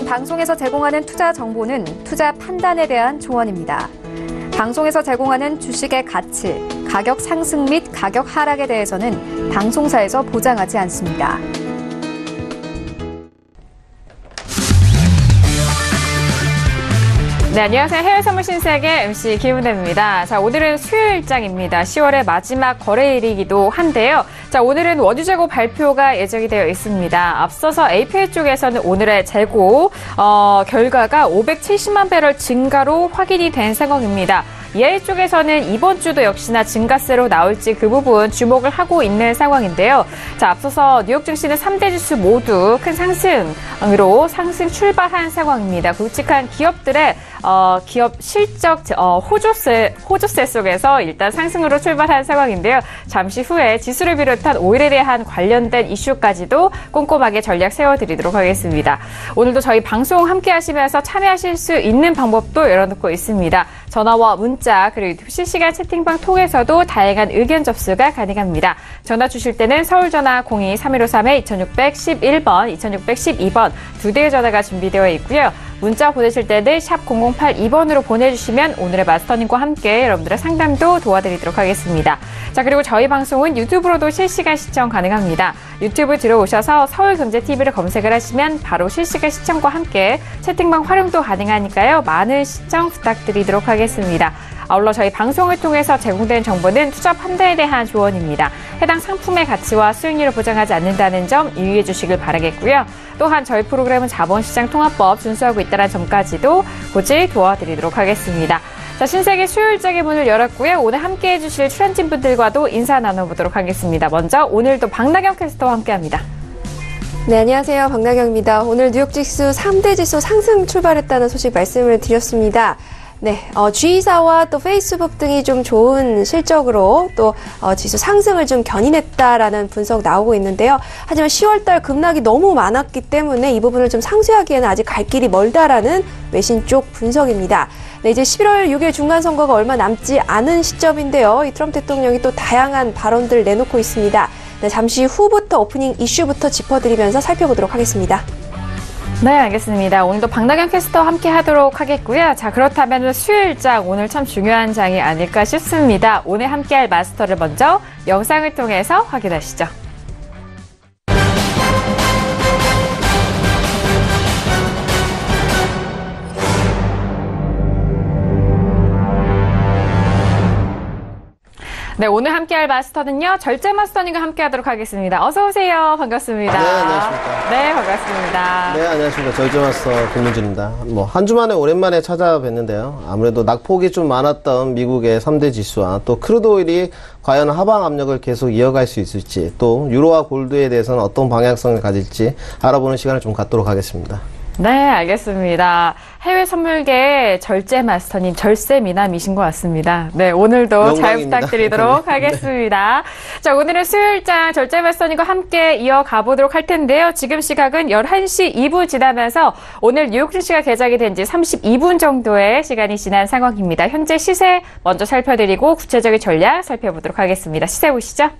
방송에서 제공하는 투자 정보는 투자 판단에 대한 조언입니다. 방송에서 제공하는 주식의 가치, 가격 상승 및 가격 하락에 대해서는 방송사에서 보장하지 않습니다. 네, 안녕하세요. 해외 선물 신세계 MC 김은혜입니다. 자, 오늘은 수요일장입니다. 10월의 마지막 거래일이기도 한데요. 자, 오늘은 원유 재고 발표가 예정이 되어 있습니다. 앞서서 APA 쪽에서는 오늘의 재고 결과가 570만 배럴 증가로 확인이 된 상황입니다. EA 쪽에서는 이번 주도 역시나 증가세로 나올지 그 부분 주목을 하고 있는 상황인데요. 자, 앞서서 뉴욕 증시는 3대 지수 모두 큰 상승으로 상승 출발한 상황입니다. 굵직한 기업들의 기업 실적 호조세 속에서 일단 상승으로 출발한 상황인데요. 잠시 후에 지수를 비롯한 오일에 대한 관련된 이슈까지도 꼼꼼하게 전략 세워드리도록 하겠습니다. 오늘도 저희 방송 함께 하시면서 참여하실 수 있는 방법도 열어놓고 있습니다. 전화와 문자 그리고 유튜브 실시간 채팅방 통해서도 다양한 의견 접수가 가능합니다. 전화 주실 때는 서울전화 02-3153-2611번, 2612번 두 대의 전화가 준비되어 있고요. 문자 보내실 때는 샵 0082번으로 보내주시면 오늘의 마스터님과 함께 여러분들의 상담도 도와드리도록 하겠습니다. 자, 그리고 저희 방송은 유튜브로도 실시간 시청 가능합니다. 유튜브 들어오셔서 서울경제TV를 검색을 하시면 바로 실시간 시청과 함께 채팅방 활용도 가능하니까요. 많은 시청 부탁드리도록 하겠습니다. 아울러 저희 방송을 통해서 제공된 정보는 투자 판단에 대한 조언입니다. 해당 상품의 가치와 수익률을 보장하지 않는다는 점 유의해 주시길 바라겠고요. 또한 저희 프로그램은 자본시장 통합법 준수하고 있다는 점까지도 고지 도와드리도록 하겠습니다. 자, 신세계 수요일장의 문을 열었고요. 오늘 함께해 주실 출연진 분들과도 인사 나눠보도록 하겠습니다. 먼저 오늘도 박나경 캐스터와 함께합니다. 네, 안녕하세요. 박나경입니다. 오늘 뉴욕 지수 3대 지수 상승 출발했다는 소식 말씀을 드렸습니다. 네, G사와 또 페이스북 등이 좀 좋은 실적으로 또 지수 상승을 좀 견인했다라는 분석 나오고 있는데요. 하지만 10월달 급락이 너무 많았기 때문에 이 부분을 좀 상쇄하기에는 아직 갈 길이 멀다라는 외신 쪽 분석입니다. 네, 이제 11월 6일 중간선거가 얼마 남지 않은 시점인데요. 이 트럼프 대통령이 또 다양한 발언들 내놓고 있습니다. 네, 잠시 후부터 오프닝 이슈부터 짚어드리면서 살펴보도록 하겠습니다. 네, 알겠습니다. 오늘도 박나경 캐스터와 함께 하도록 하겠고요. 자, 그렇다면 수요일장 오늘 참 중요한 장이 아닐까 싶습니다. 오늘 함께할 마스터를 먼저 영상을 통해서 확인하시죠. 네, 오늘 함께할 마스터는요, 절제 마스터님과 함께하도록 하겠습니다. 어서 오세요. 반갑습니다. 네, 안녕하십니까. 네, 반갑습니다. 네, 안녕하십니까. 절제 마스터 김민준입니다. 한 주 만에 오랜만에 찾아뵀는데요. 아무래도 낙폭이 좀 많았던 미국의 3대 지수와 또 크루드 오일이 과연 하방 압력을 계속 이어갈 수 있을지, 또 유로와 골드에 대해서는 어떤 방향성을 가질지 알아보는 시간을 좀 갖도록 하겠습니다. 네, 알겠습니다. 해외 선물계 절제 마스터님, 절세 미남이신 것 같습니다. 네, 오늘도 영광입니다. 잘 부탁드리도록 하겠습니다. 자, 오늘은 수요일장 절제 마스터님과 함께 이어가 보도록 할 텐데요. 지금 시각은 11시 2분 지나면서 오늘 뉴욕 증시가 개장이 된 지 32분 정도의 시간이 지난 상황입니다. 현재 시세 먼저 살펴드리고 구체적인 전략 살펴보도록 하겠습니다. 시세 보시죠.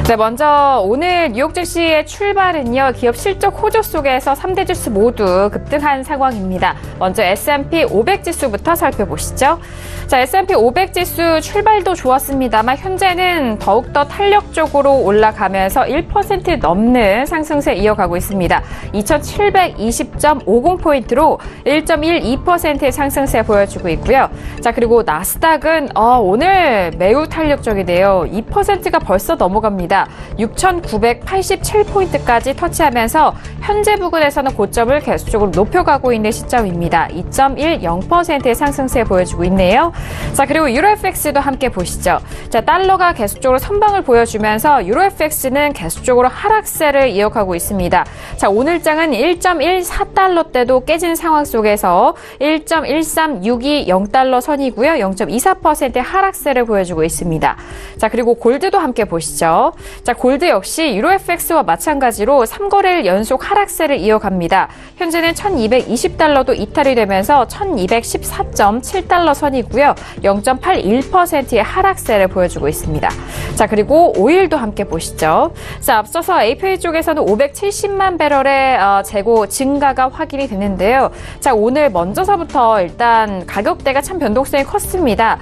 네, 먼저 오늘 뉴욕 증시의 출발은요, 기업 실적 호조 속에서 3대 지수 모두 급등한 상황입니다. 먼저 S&P 500 지수부터 살펴보시죠. 자, S&P 500 지수 출발도 좋았습니다만 현재는 더욱더 탄력적으로 올라가면서 1% 넘는 상승세 이어가고 있습니다. 2720.50포인트로 1.12%의 상승세 보여주고 있고요. 자, 그리고 나스닥은 오늘 매우 탄력적이네요. 2%가 벌써 넘어갑니다. 6,987포인트까지 터치하면서 현재 부근에서는 고점을 계속적으로 높여가고 있는 시점입니다. 2.10%의 상승세 보여주고 있네요. 자, 그리고 유로FX도 함께 보시죠. 자, 달러가 계속적으로 선방을 보여주면서 유로FX는 계속적으로 하락세를 이어가고 있습니다. 자, 오늘장은 1.14달러대도 깨진 상황 속에서 1.13620달러 선이고요. 0.24%의 하락세를 보여주고 있습니다. 자, 그리고 골드도 함께 보시죠. 자, 골드 역시 유로FX와 마찬가지로 3거래일 연속 하락세를 이어갑니다. 현재는 1220달러도 이탈이 되면서 1214.7달러 선이고요. 0.81%의 하락세를 보여주고 있습니다. 자, 그리고 오일도 함께 보시죠. 자, 앞서서 API 쪽에서는 570만 배럴의 재고 증가가 확인이 됐는데요. 자, 오늘 먼저서부터 일단 가격대가 참 변동성이 컸습니다.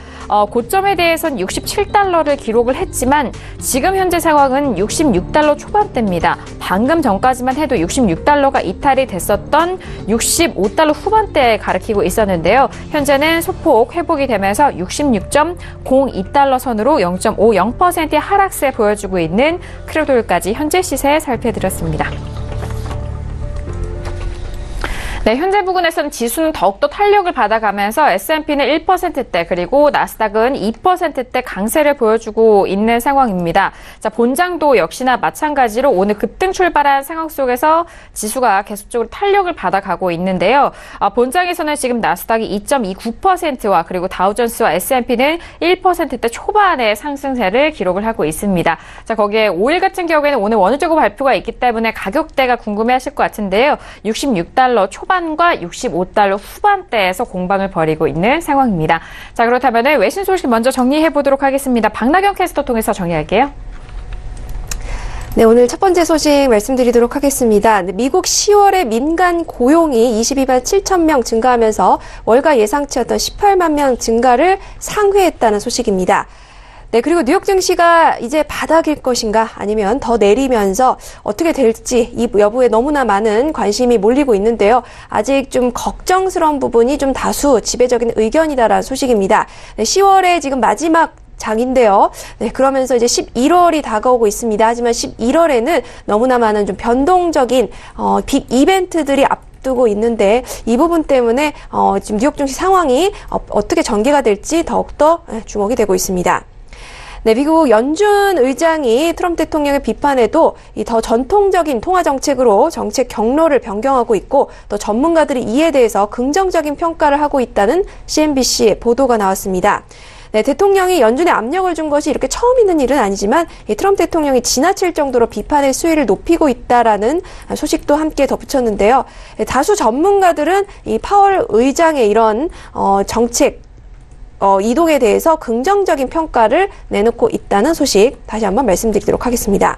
고점에 대해서는 67달러를 기록을 했지만 지금 현재 상황은 66달러 초반대입니다. 방금 전까지만 해도 66달러가 이탈이 됐었던 65달러 후반대에 가리키고 있었는데요. 현재는 소폭 회복이 되면서 66.02달러 선으로 0.50%의 하락세 보여주고 있는 크루드오일까지 현재 시세 살펴드렸습니다. 네, 현재 부근에서는 지수는 더욱더 탄력을 받아가면서 S&P는 1%대 그리고 나스닥은 2%대 강세를 보여주고 있는 상황입니다. 자, 본장도 역시나 마찬가지로 오늘 급등 출발한 상황 속에서 지수가 계속적으로 탄력을 받아가고 있는데요. 본장에서는 지금 나스닥이 2.29%와 그리고 다우존스와 S&P는 1%대 초반의 상승세를 기록을 하고 있습니다. 자, 거기에 오일 같은 경우에는 오늘 원유재고 발표가 있기 때문에 가격대가 궁금해하실 것 같은데요. 66달러 초반과 65달러 후반대에서 공방을 벌이고 있는 상황입니다. 자, 그렇다면 외신 소식 먼저 정리해 보도록 하겠습니다. 박나경 캐스터 통해서 정리할게요. 네, 오늘 첫 번째 소식 말씀드리도록 하겠습니다. 미국 10월의 민간 고용이 22만 7천 명 증가하면서 월가 예상치였던 18만 명 증가를 상회했다는 소식입니다. 네, 그리고 뉴욕 증시가 이제 바닥일 것인가 아니면 더 내리면서 어떻게 될지 이 여부에 너무나 많은 관심이 몰리고 있는데요. 아직 좀 걱정스러운 부분이 좀 다수 지배적인 의견이다라는 소식입니다. 네, 10월에 지금 마지막 장인데요. 네, 그러면서 이제 11월이 다가오고 있습니다. 하지만 11월에는 너무나 많은 좀 변동적인 빅 이벤트들이 두고 있는데 이 부분 때문에 지금 뉴욕 증시 상황이 어떻게 전개가 될지 더욱더 주목이 되고 있습니다. 네, 미국 연준 의장이 트럼프 대통령의 비판에도 이 더 전통적인 통화 정책으로 정책 경로를 변경하고 있고 또 전문가들이 이에 대해서 긍정적인 평가를 하고 있다는 CNBC의 보도가 나왔습니다. 네, 대통령이 연준에 압력을 준 것이 이렇게 처음 있는 일은 아니지만 이 트럼프 대통령이 지나칠 정도로 비판의 수위를 높이고 있다라는 소식도 함께 덧붙였는데요. 네, 다수 전문가들은 이 파월 의장의 이런 정책 이동에 대해서 긍정적인 평가를 내놓고 있다는 소식 다시 한번 말씀드리도록 하겠습니다.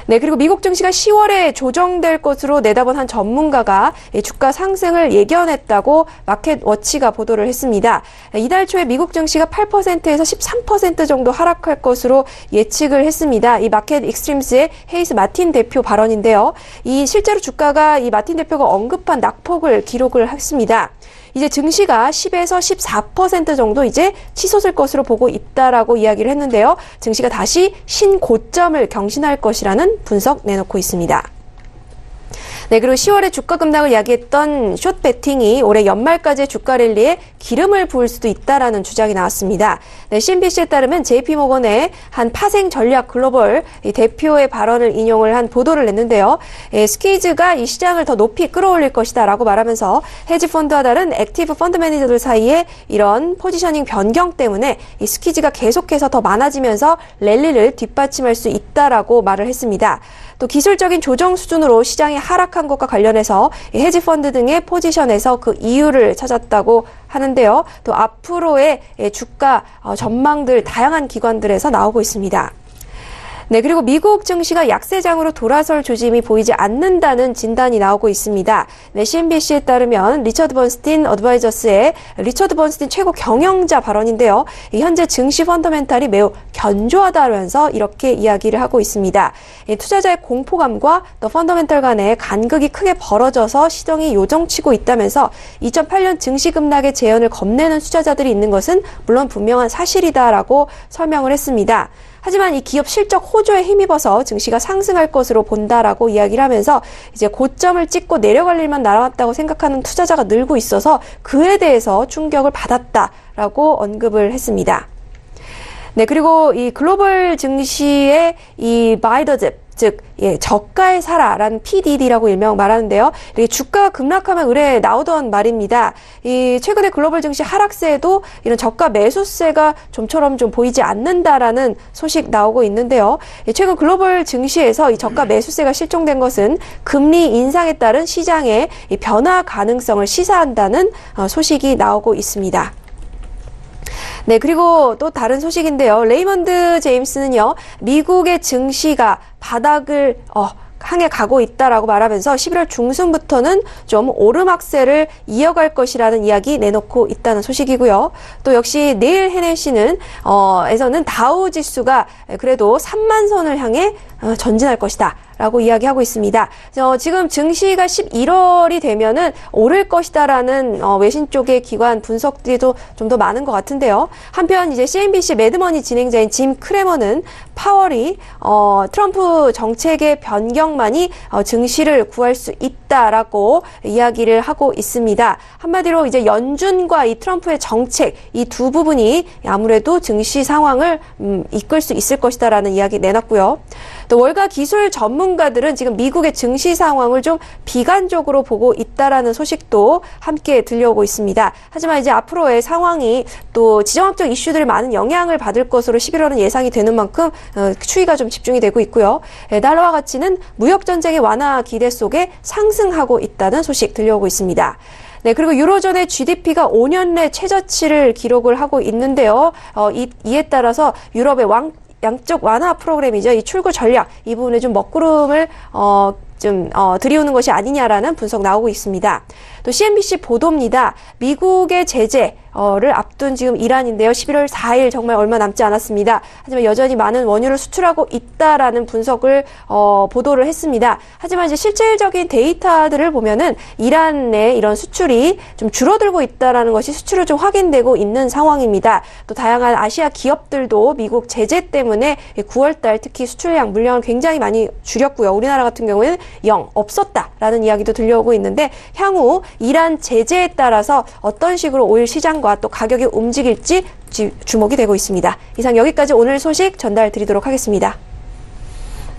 네, 그리고 미국 증시가 10월에 조정될 것으로 내다본 한 전문가가 주가 상승을 예견했다고 마켓워치가 보도를 했습니다. 이달 초에 미국 증시가 8%에서 13% 정도 하락할 것으로 예측을 했습니다. 이 마켓 익스트림스의 헤이스 마틴 대표 발언인데요. 이 실제로 주가가 이 마틴 대표가 언급한 낙폭을 기록을 했습니다. 이제 증시가 10에서 14% 정도 이제 치솟을 것으로 보고 있다라고 이야기를 했는데요. 증시가 다시 신고점을 경신할 것이라는 분석 내놓고 있습니다. 네, 그리고 10월에 주가 급락을 야기했던 숏 베팅이 올해 연말까지의 주가 랠리에 기름을 부을 수도 있다라는 주장이 나왔습니다. 네, CNBC에 따르면 JP모건의 한 파생 전략 글로벌 대표의 발언을 인용을 한 보도를 냈는데요. 스키즈가 이 시장을 더 높이 끌어올릴 것이다라고 말하면서 헤지펀드와 다른 액티브 펀드 매니저들 사이에 이런 포지셔닝 변경 때문에 이 스키즈가 계속해서 더 많아지면서 랠리를 뒷받침할 수 있다라고 말을 했습니다. 또 기술적인 조정 수준으로 시장이 하락한 것과 관련해서 헤지펀드 등의 포지션에서 그 이유를 찾았다고 하는데요. 또 앞으로의 주가 전망들 다양한 기관들에서 나오고 있습니다. 네, 그리고 미국 증시가 약세장으로 돌아설 조짐이 보이지 않는다는 진단이 나오고 있습니다. 네, CNBC에 따르면 리처드 번스틴 어드바이저스의 리처드 번스틴 최고 경영자 발언인데요. 현재 증시 펀더멘탈이 매우 견조하다면서 이렇게 이야기를 하고 있습니다. 투자자의 공포감과 또 펀더멘탈 간의 간극이 크게 벌어져서 시장이 요정치고 있다면서 2008년 증시 급락의 재현을 겁내는 투자자들이 있는 것은 물론 분명한 사실이다라고 설명을 했습니다. 하지만 이 기업 실적 호조에 힘입어서 증시가 상승할 것으로 본다라고 이야기를 하면서 이제 고점을 찍고 내려갈 일만 남았다고 생각하는 투자자가 늘고 있어서 그에 대해서 충격을 받았다라고 언급을 했습니다. 네, 그리고 이 글로벌 증시의 이 바이 더 딥 즉 저가에 사라라는 PDD라고 일명 말하는데요. 이렇게 주가가 급락하면 의뢰에 나오던 말입니다. 이 최근에 글로벌 증시 하락세에도 이런 저가 매수세가 좀처럼 좀 보이지 않는다라는 소식 나오고 있는데요. 최근 글로벌 증시에서 이 저가 매수세가 실종된 것은 금리 인상에 따른 시장의 이 변화 가능성을 시사한다는 소식이 나오고 있습니다. 네, 그리고 또 다른 소식인데요. 레이먼드 제임스는요, 미국의 증시가 바닥을 향해 가고 있다라고 말하면서 11월 중순부터는 좀 오르막세를 이어갈 것이라는 이야기 내놓고 있다는 소식이고요. 또 역시 네일 헤네시는 에서는 다우 지수가 그래도 3만 선을 향해 전진할 것이다 라고 이야기하고 있습니다. 지금 증시가 11월이 되면은 오를 것이다라는 외신 쪽의 기관 분석들이 좀 더 많은 것 같은데요. 한편 이제 CNBC 매드머니 진행자인 짐 크레머는 파월이 트럼프 정책의 변경만이 증시를 구할 수 있다라고 이야기를 하고 있습니다. 한마디로 이제 연준과 이 트럼프의 정책 이 두 부분이 아무래도 증시 상황을 이끌 수 있을 것이다라는 이야기 내놨고요. 또 월가 기술 전문가들은 지금 미국의 증시 상황을 좀 비관적으로 보고 있다라는 소식도 함께 들려오고 있습니다. 하지만 이제 앞으로의 상황이 또 지정학적 이슈들 많은 영향을 받을 것으로 11월은 예상이 되는 만큼 추이가 좀 집중이 되고 있고요. 달러화 가치는 무역 전쟁의 완화 기대 속에 상승하고 있다는 소식 들려오고 있습니다. 네, 그리고 유로존의 GDP가 5년 내 최저치를 기록을 하고 있는데요. 이에 따라서 유럽의 양적 완화 프로그램이죠. 이 출구 전략, 이 부분에 좀 먹구름을 들이우는 것이 아니냐라는 분석 나오고 있습니다. 또 CNBC 보도입니다. 미국의 제재를 앞둔 지금 이란인데요. 11월 4일 정말 얼마 남지 않았습니다. 하지만 여전히 많은 원유를 수출하고 있다라는 분석을 보도를 했습니다. 하지만 이제 실질적인 데이터들을 보면은 이란의 이런 수출이 좀 줄어들고 있다라는 것이 수출을 좀 확인되고 있는 상황입니다. 또 다양한 아시아 기업들도 미국 제재 때문에 9월달 특히 수출량 물량을 굉장히 많이 줄였고요. 우리나라 같은 경우에는 없었다라는 이야기도 들려오고 있는데 향후 이란 제재에 따라서 어떤 식으로 오일 시장과 또 가격이 움직일지 주목이 되고 있습니다. 이상 여기까지 오늘 소식 전달 드리도록 하겠습니다.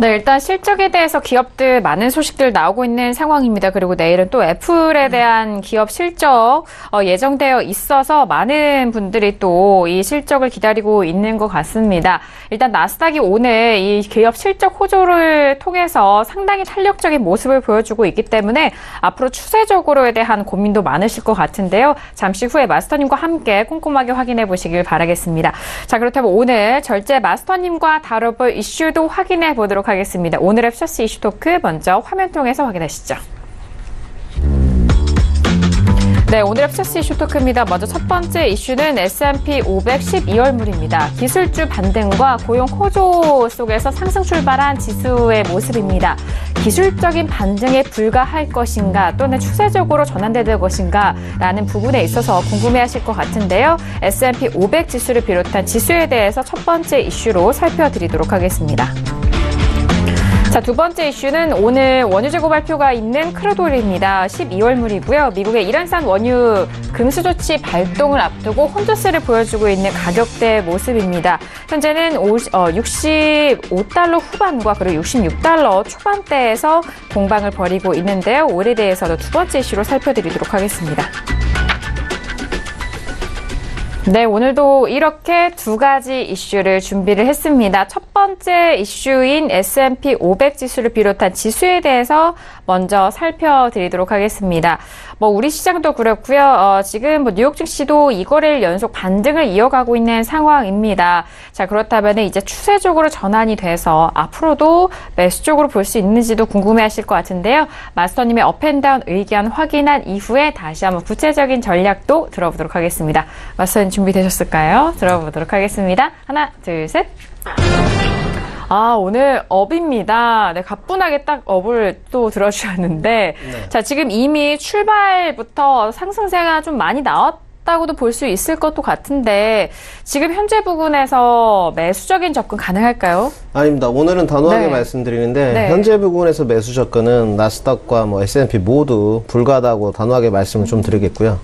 네, 일단 실적에 대해서 기업들 많은 소식들 나오고 있는 상황입니다. 그리고 내일은 또 애플에 대한 기업 실적 예정되어 있어서 많은 분들이 또 이 실적을 기다리고 있는 것 같습니다. 일단 나스닥이 오늘 이 기업 실적 호조를 통해서 상당히 탄력적인 모습을 보여주고 있기 때문에 앞으로 추세적으로에 대한 고민도 많으실 것 같은데요. 잠시 후에 마스터님과 함께 꼼꼼하게 확인해 보시길 바라겠습니다. 자, 그렇다면 오늘 절제 마스터님과 다뤄볼 이슈도 확인해 보도록 하겠습니다. 오늘의 셔츠 이슈 토크 먼저 화면 통해서 확인하시죠. 네, 오늘의 셔츠 이슈 토크입니다. 먼저 첫 번째 이슈는 S&P 500 12월물입니다. 기술주 반등과 고용 호조 속에서 상승 출발한 지수의 모습입니다. 기술적인 반등에 불과할 것인가 또는 추세적으로 전환될 것인가 라는 부분에 있어서 궁금해하실 것 같은데요. S&P 500 지수를 비롯한 지수에 대해서 첫 번째 이슈로 살펴드리도록 하겠습니다. 자, 두 번째 이슈는 오늘 원유 재고 발표가 있는 크루드오일입니다. 12월물이고요. 미국의 이란산 원유 금수 조치 발동을 앞두고 혼조세를 보여주고 있는 가격대 모습입니다. 현재는 65달러 후반과 그리고 66달러 초반대에서 공방을 벌이고 있는데요. 오일에 대해서도 두 번째 이슈로 살펴드리도록 하겠습니다. 네, 오늘도 이렇게 두 가지 이슈를 준비를 했습니다. 첫 번째 이슈인 S&P 500 지수를 비롯한 지수에 대해서 먼저 살펴드리도록 하겠습니다. 우리 시장도 그렇고요. 지금 뉴욕 증시도 2거래일 연속 반등을 이어가고 있는 상황입니다. 자, 그렇다면 이제 추세적으로 전환이 돼서 앞으로도 매수 쪽으로 볼 수 있는지도 궁금해하실 것 같은데요. 마스터님의 업앤다운 의견 확인한 이후에 다시 한번 구체적인 전략도 들어보도록 하겠습니다. 마스터님 준비되셨을까요? 들어보도록 하겠습니다. 하나, 둘, 셋. 오늘 업입니다. 네, 가뿐하게 딱 업을 또 들어주셨는데, 네. 자, 지금 이미 출발부터 상승세가 좀 많이 나왔다 나왔다고도 볼 수 있을 것도 같은데 지금 현재 부근에서 매수적인 접근 가능할까요? 아닙니다. 오늘은 단호하게 네. 말씀드리는데 네. 현재 부분에서 매수 접근은 나스닥과 뭐 S&P 모두 불가하다고 단호하게 말씀을 좀 드리겠고요.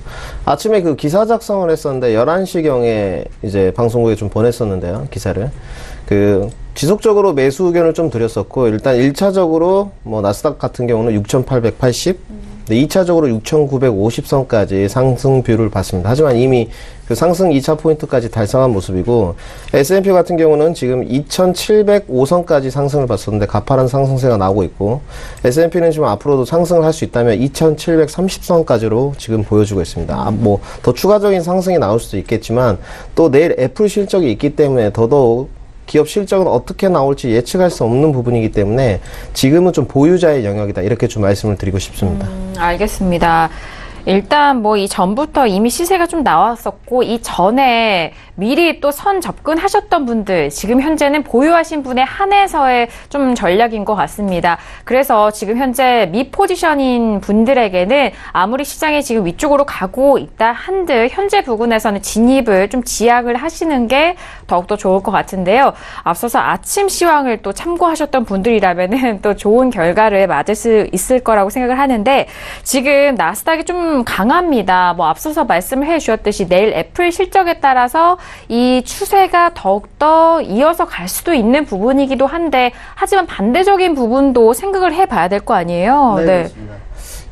아침에 그 기사 작성을 했었는데 11시경에 이제 방송국에 좀 보냈었는데요. 기사를. 그 지속적으로 매수 의견을 좀 드렸었고 일단 1차적으로 뭐 나스닥 같은 경우는 6,880 2차적으로 6,950선까지 상승뷰를 봤습니다. 하지만 이미 그 상승 2차 포인트까지 달성한 모습이고 S&P 같은 경우는 지금 2,705선까지 상승을 봤었는데 가파른 상승세가 나오고 있고 S&P는 지금 앞으로도 상승을 할 수 있다면 2,730선까지로 지금 보여주고 있습니다. 뭐 더 추가적인 상승이 나올 수도 있겠지만 또 내일 애플 실적이 있기 때문에 더더욱 기업 실적은 어떻게 나올지 예측할 수 없는 부분이기 때문에 지금은 좀 보유자의 영역이다. 이렇게 좀 말씀을 드리고 싶습니다. 알겠습니다. 일단 뭐 이 전부터 이미 시세가 좀 나왔었고 이 전에 미리 또 선 접근하셨던 분들 지금 현재는 보유하신 분에 한해서의 좀 전략인 것 같습니다. 그래서 지금 현재 미포지션인 분들에게는 아무리 시장이 지금 위쪽으로 가고 있다 한들 현재 부근에서는 진입을 좀 지양을 하시는 게 더욱더 좋을 것 같은데요. 앞서서 아침 시황을 또 참고하셨던 분들이라면은 또 좋은 결과를 맞을 수 있을 거라고 생각을 하는데 지금 나스닥이 좀 강합니다. 뭐 앞서서 말씀을 해주셨듯이 내일 애플 실적에 따라서 이 추세가 더욱더 이어서 갈 수도 있는 부분이기도 한데 하지만 반대적인 부분도 생각을 해봐야 될 거 아니에요. 네, 그렇습니다.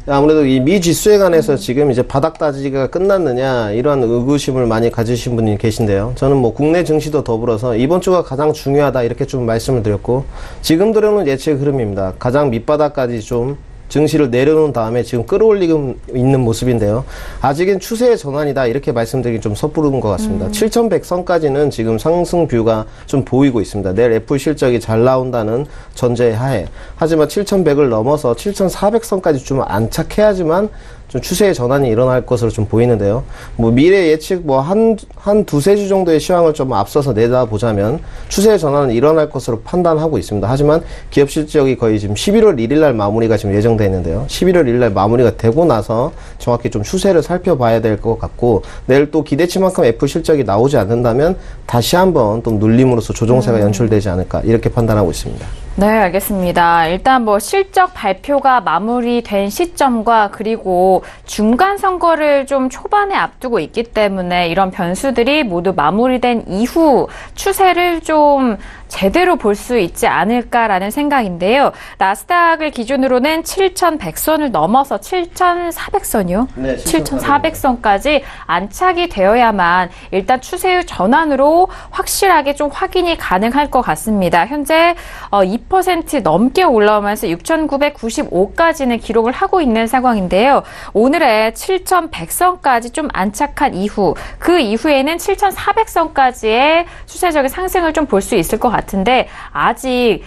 아무래도 이 미 지수에 관해서 지금 이제 바닥 따지기가 끝났느냐 이런 의구심을 많이 가지신 분이 계신데요. 저는 뭐 국내 증시도 더불어서 이번 주가 가장 중요하다 이렇게 좀 말씀을 드렸고 지금 들어오는 예측 흐름입니다. 가장 밑바닥까지 좀 증시를 내려놓은 다음에 지금 끌어올리고 있는 모습인데요. 아직은 추세의 전환이다 이렇게 말씀드리기 좀 섣부른 것 같습니다. 7,100선까지는 지금 상승뷰가 좀 보이고 있습니다. 내일 애플 실적이 잘 나온다는 전제하에 하지만 7,100을 넘어서 7,400선까지 좀 안착해야지만 좀 추세의 전환이 일어날 것으로 좀 보이는데요. 뭐 미래 예측 뭐 한 두세 주 정도의 시황을 좀 앞서서 내다보자면 추세의 전환은 일어날 것으로 판단하고 있습니다. 하지만 기업 실적이 거의 지금 11월 1일 날 마무리가 지금 예정되어 있는데요. 11월 1일 날 마무리가 되고 나서 정확히 좀 추세를 살펴봐야 될 것 같고 내일 또 기대치만큼 애플 실적이 나오지 않는다면 다시 한번 또 눌림으로써 조정세가 연출되지 않을까 이렇게 판단하고 있습니다. 네, 알겠습니다. 일단 뭐 실적 발표가 마무리된 시점과 그리고 중간 선거를 좀 초반에 앞두고 있기 때문에 이런 변수들이 모두 마무리된 이후 추세를 좀 제대로 볼 수 있지 않을까라는 생각인데요. 나스닥을 기준으로는 7,100선을 넘어서 7,400선이요? 네, 7,400선까지 안착이 되어야만 일단 추세의 전환으로 확실하게 좀 확인이 가능할 것 같습니다. 현재 2% 넘게 올라오면서 6,995까지는 기록을 하고 있는 상황인데요. 오늘의 7,100선까지 좀 안착한 이후 그 이후에는 7,400선까지의 추세적인 상승을 좀 볼 수 있을 것 같은데 아직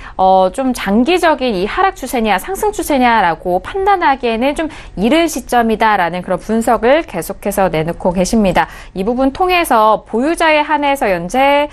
좀 장기적인 이 하락 추세냐 상승 추세냐라고 판단하기에는 좀 이른 시점이다라는 그런 분석을 계속해서 내놓고 계십니다. 이 부분 통해서 보유자에 한해서 현재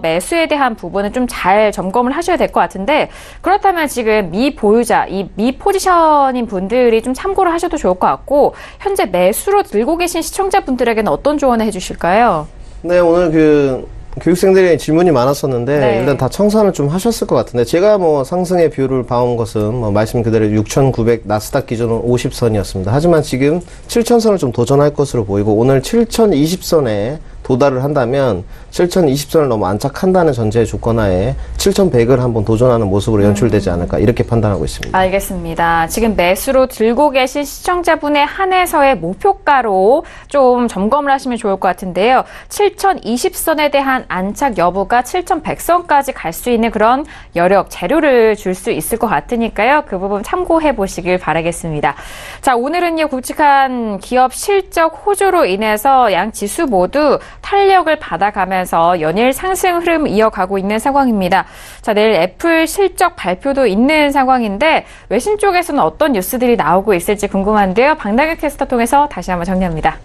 매수에 대한 부분은 좀 잘 점검을 하셔야 될 것 같은데 그렇다면 지금 미보유자, 이 미포지션인 분들이 좀 참고를 하셔도 좋을 것 같고 현재 매수로 들고 계신 시청자분들에게는 어떤 조언을 해주실까요? 네, 오늘 교육생들의 질문이 많았었는데 네. 일단 다 청산을 좀 하셨을 것 같은데 제가 뭐 상승의 뷰를 봐온 것은 뭐 말씀 그대로 6,900 나스닥 기준은 50선이었습니다. 하지만 지금 7,000선을 좀 도전할 것으로 보이고 오늘 7,020선에 도달을 한다면 7,020선을 너무 안착한다는 전제 조건하에 7,100을 한번 도전하는 모습으로 연출되지 않을까 이렇게 판단하고 있습니다. 알겠습니다. 지금 매수로 들고 계신 시청자분의 한해서의 목표가로 좀 점검을 하시면 좋을 것 같은데요. 7,020선에 대한 안착 여부가 7,100선까지 갈 수 있는 그런 여력, 재료를 줄 수 있을 것 같으니까요. 그 부분 참고해 보시길 바라겠습니다. 자, 오늘은요, 굵직한 기업 실적 호조로 인해서 양 지수 모두 탄력을 받아가면서 연일 상승 흐름 이어가고 있는 상황입니다. 자, 내일 애플 실적 발표도 있는 상황인데 외신 쪽에서는 어떤 뉴스들이 나오고 있을지 궁금한데요. 박나경 캐스터 통해서 다시 한번 정리합니다.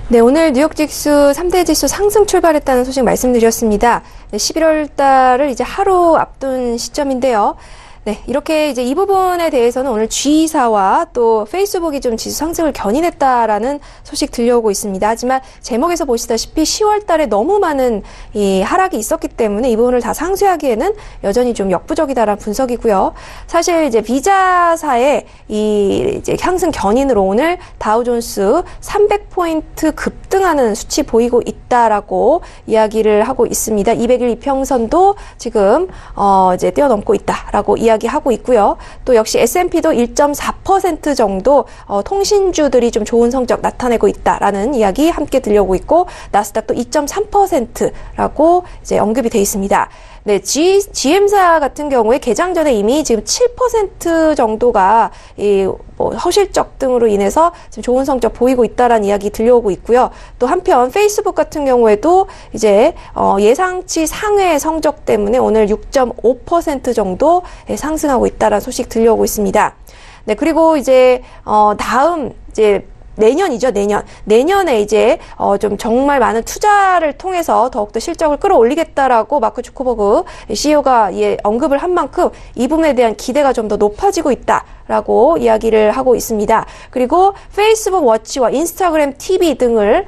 네, 오늘 뉴욕 지수 3대 지수 상승 출발했다는 소식 말씀드렸습니다. 네, 11월 달을 이제 하루 앞둔 시점인데요. 네, 이렇게 이제 이 부분에 대해서는 오늘 G사와 또 페이스북이 좀 지수 상승을 견인했다라는 소식 들려오고 있습니다. 하지만 제목에서 보시다시피 10월 달에 너무 많은 이 하락이 있었기 때문에 이 부분을 다 상쇄하기에는 여전히 좀 역부족이다라는 분석이고요. 사실 이제 비자사의 이 이제 상승 견인으로 오늘 다우존스 300포인트 급등하는 수치 보이고 있다라고 이야기를 하고 있습니다. 200일 이평선도 지금 이제 뛰어넘고 있다라고 이야기하고 있고요. 또 역시 S&P도 1.4% 정도 통신주들이 좀 좋은 성적 나타내고 있다라는 이야기 함께 들려오고 있고 나스닥도 2.3%라고 이제 언급이 돼 있습니다. 네, GM사 같은 경우에 개장 전에 이미 지금 7% 정도가 허실적 등으로 인해서 지금 좋은 성적 보이고 있다라는 이야기 들려오고 있고요. 또 한편 페이스북 같은 경우에도 이제 예상치 상회 성적 때문에 오늘 6.5% 정도 상승하고 있다라는 소식 들려오고 있습니다. 네, 그리고 이제 다음 이제 내년이죠, 내년에 이제 좀 정말 많은 투자를 통해서 더욱더 실적을 끌어올리겠다라고 마크 주커버그 CEO가 언급을 한 만큼 이 부분에 대한 기대가 좀 더 높아지고 있다라고 이야기를 하고 있습니다. 그리고 페이스북 워치와 인스타그램 TV 등을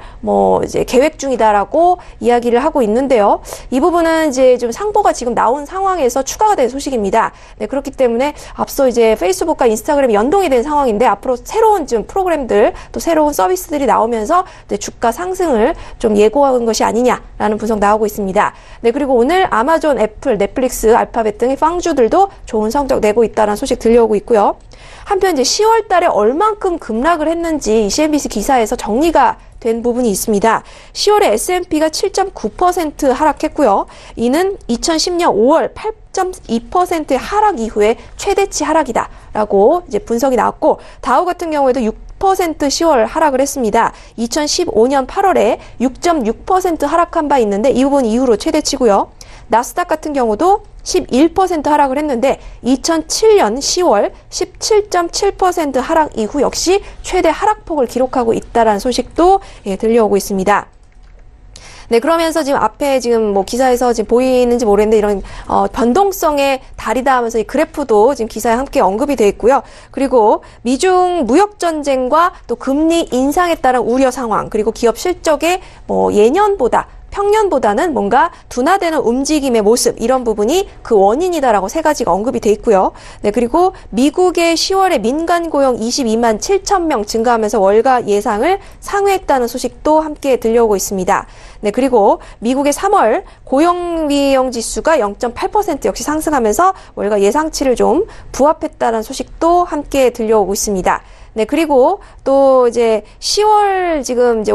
이제 계획 중이다라고 이야기를 하고 있는데요. 이 부분은 이제 좀 상보가 지금 나온 상황에서 추가가 된 소식입니다. 네, 그렇기 때문에 앞서 이제 페이스북과 인스타그램이 연동이 된 상황인데 앞으로 새로운 좀 프로그램들 또 새로운 서비스들이 나오면서 주가 상승을 좀 예고한 것이 아니냐라는 분석 나오고 있습니다. 네, 그리고 오늘 아마존, 애플, 넷플릭스, 알파벳 등의 빵주들도 좋은 성적 내고 있다는 소식 들려오고 있고요. 한편 이제 10월 달에 얼만큼 급락을 했는지 CNBC 기사에서 정리가 된 부분이 있습니다. 10월에 S&P가 7.9% 하락했고요. 이는 2010년 5월 8.2%의 하락 이후에 최대치 하락이다라고 이제 분석이 나왔고 다우 같은 경우에도 6% 10월 하락을 했습니다. 2015년 8월에 6.6% 하락한 바 있는데 이 부분 이후로 최대치고요. 나스닥 같은 경우도 11% 하락을 했는데 2007년 10월 17.7% 하락 이후 역시 최대 하락폭을 기록하고 있다라는 소식도 들려오고 있습니다. 네, 그러면서 지금 앞에 지금 기사에서 지금 보이는지 모르겠는데 이런 변동성의 달이다 하면서 이 그래프도 지금 기사에 함께 언급이 되어 있고요. 그리고 미중 무역 전쟁과 또 금리 인상에 따른 우려 상황, 그리고 기업 실적의 평년보다는 뭔가 둔화되는 움직임의 모습, 이런 부분이 그 원인이다라고 세 가지가 언급이 돼 있고요. 네, 그리고 미국의 10월에 민간 고용 22만 7천 명 증가하면서 월가 예상을 상회했다는 소식도 함께 들려오고 있습니다. 네, 그리고 미국의 3월 고용비용 지수가 0.8% 역시 상승하면서 월가 예상치를 좀 부합했다는 소식도 함께 들려오고 있습니다. 네, 그리고 또 이제 10월 지금 이제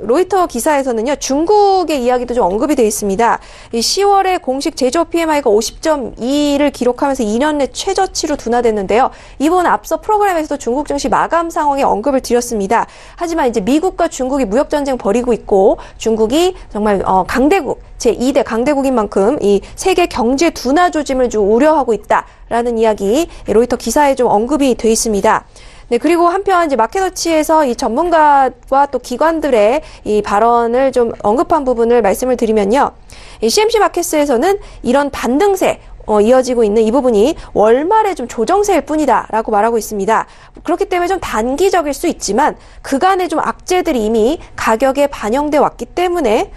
로이터 기사에서는요, 중국의 이야기도 좀 언급이 되어 있습니다. 이 10월에 공식 제조업 PMI가 50.2를 기록하면서 2년 내 최저치로 둔화됐는데요. 이번 앞서 프로그램에서도 중국 증시 마감 상황에 언급을 드렸습니다. 하지만 이제 미국과 중국이 무역 전쟁 벌이고 있고 중국이 정말 강대국, 제2대 강대국인 만큼 이 세계 경제 둔화 조짐을 좀 우려하고 있다라는 이야기 로이터 기사에 좀 언급이 되어 있습니다. 네, 그리고 한편 이제 마켓워치에서 이 전문가와 또 기관들의 이 발언을 좀 언급한 부분을 말씀을 드리면요. 이 CMC 마켓에서는 이런 반등세, 이어지고 있는 이 부분이 월말에 좀 조정세일 뿐이다라고 말하고 있습니다. 그렇기 때문에 좀 단기적일 수 있지만 그간의 좀 악재들이 이미 가격에 반영돼 왔기 때문에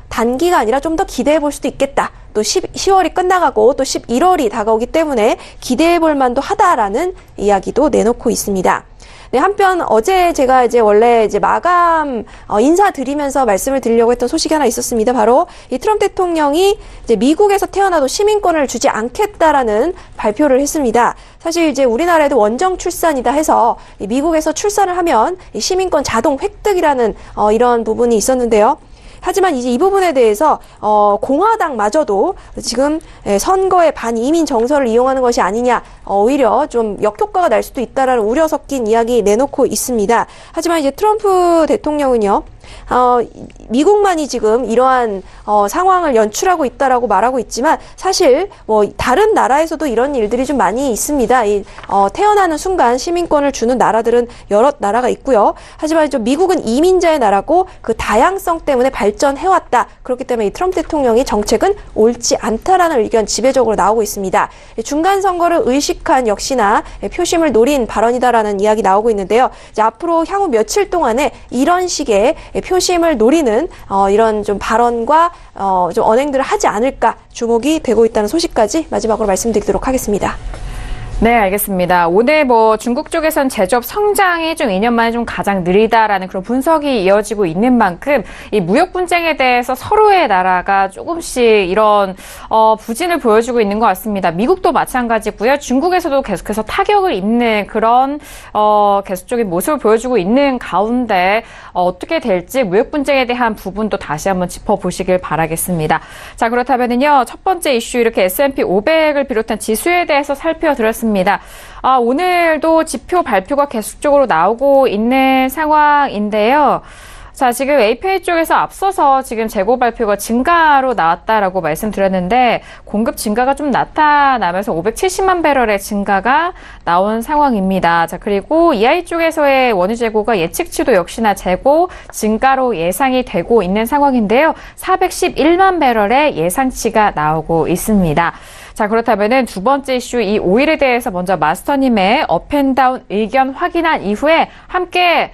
단기가 아니라 좀 더 기대해 볼 수도 있겠다. 또 10월이 끝나가고 또 11월이 다가오기 때문에 기대해 볼 만도 하다라는 이야기도 내놓고 있습니다. 네, 한편 어제 제가 이제 원래 이제 마감 인사드리면서 말씀을 드리려고 했던 소식이 하나 있었습니다. 바로 이 트럼프 대통령이 이제 미국에서 태어나도 시민권을 주지 않겠다라는 발표를 했습니다. 사실 이제 우리나라에도 원정 출산이다 해서 미국에서 출산을 하면 이 시민권 자동 획득이라는 이런 부분이 있었는데요. 하지만 이제 이 부분에 대해서 공화당마저도 지금 선거의 반이민 정서를 이용하는 것이 아니냐, 오히려 좀 역효과가 날 수도 있다라는 우려 섞인 이야기 내놓고 있습니다. 하지만 이제 트럼프 대통령은요, 미국만이 지금 이러한 상황을 연출하고 있다라고 말하고 있지만 사실 뭐 다른 나라에서도 이런 일들이 좀 많이 있습니다. 태어나는 순간 시민권을 주는 나라들은 여러 나라가 있고요. 하지만 좀 미국은 이민자의 나라고 그 다양성 때문에 발전해왔다. 그렇기 때문에 이 트럼프 대통령의 정책은 옳지 않다라는 의견 지배적으로 나오고 있습니다. 중간 선거를 의식한 역시나 표심을 노린 발언이다라는 이야기 나오고 있는데요. 이제 앞으로 향후 며칠 동안에 이런 식의 표심을 노리는 이런 좀 발언과 좀 언행들을 하지 않을까 주목이 되고 있다는 소식까지 마지막으로 말씀드리도록 하겠습니다. 네, 알겠습니다. 오늘 뭐 중국 쪽에선 제조업 성장이 좀 2년 만에 좀 가장 느리다라는 그런 분석이 이어지고 있는 만큼 이 무역 분쟁에 대해서 서로의 나라가 조금씩 이런 부진을 보여주고 있는 것 같습니다. 미국도 마찬가지고요. 중국에서도 계속해서 타격을 입는 그런 계속적인 모습을 보여주고 있는 가운데 어떻게 될지 무역 분쟁에 대한 부분도 다시 한번 짚어보시길 바라겠습니다. 자, 그렇다면요. 첫 번째 이슈 이렇게 S&P 500을 비롯한 지수에 대해서 살펴드렸습니다. 오늘도 지표 발표가 계속적으로 나오고 있는 상황인데요. 자, 지금 API 쪽에서 앞서서 지금 재고 발표가 증가로 나왔다라고 말씀드렸는데 공급 증가가 좀 나타나면서 570만 배럴의 증가가 나온 상황입니다. 자, 그리고 EI 쪽에서의 원유 재고가 예측치도 역시나 재고 증가로 예상이 되고 있는 상황인데요. 411만 배럴의 예상치가 나오고 있습니다. 자, 그렇다면은 두 번째 이슈 이 오일에 대해서 먼저 마스터님의 업앤다운 의견 확인한 이후에 함께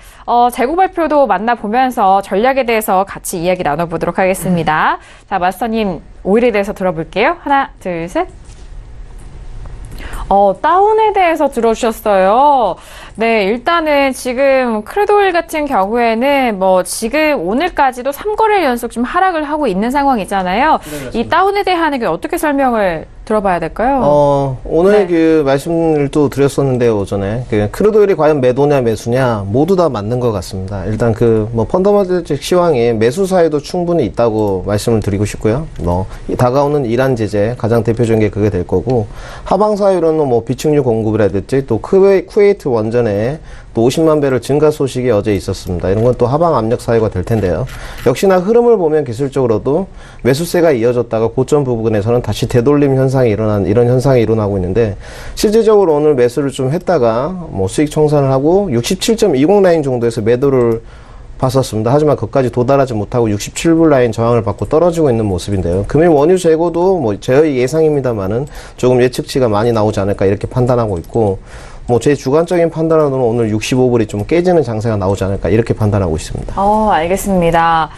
재고 발표도 만나보면서 전략에 대해서 같이 이야기 나눠보도록 하겠습니다. 자, 마스터님 오일에 대해서 들어볼게요. 하나, 둘, 셋. 다운에 대해서 들어주셨어요. 네, 일단은 지금 크루드오일 같은 경우에는 뭐 지금 오늘까지도 3거래일 연속 좀 하락을 하고 있는 상황이잖아요. 네, 이 다운에 대한 게 어떻게 설명을 들어봐야 될까요? 오늘 그 말씀을 또 드렸었는데요, 오전에. 크루드오일이 과연 매도냐, 매수냐, 모두 다 맞는 것 같습니다. 일단 펀더먼털적 시황이 매수 사이도 충분히 있다고 말씀을 드리고 싶고요. 다가오는 이란 제재, 가장 대표적인 게 그게 될 거고, 하방 사유로는 비축유 공급이라든지, 또 쿠웨이트 원전에 또 50만 배럴 증가 소식이 어제 있었습니다. 이런 건 또 하방 압력 사유가 될 텐데요. 역시나 흐름을 보면 기술적으로도 매수세가 이어졌다가 고점 부분에서는 다시 되돌림 현상이 이런 현상이 일어나고 있는데, 실질적으로 오늘 매수를 좀 했다가 수익 청산을 하고 67.20 라인 정도에서 매도를 봤었습니다. 하지만 그것까지 도달하지 못하고 67불 라인 저항을 받고 떨어지고 있는 모습인데요. 금일 원유 재고도 저희 예상입니다만은 조금 예측치가 많이 나오지 않을까 이렇게 판단하고 있고, 제 주관적인 판단으로는 오늘 65불이 좀 깨지는 장세가 나오지 않을까 이렇게 판단하고 있습니다. 알겠습니다.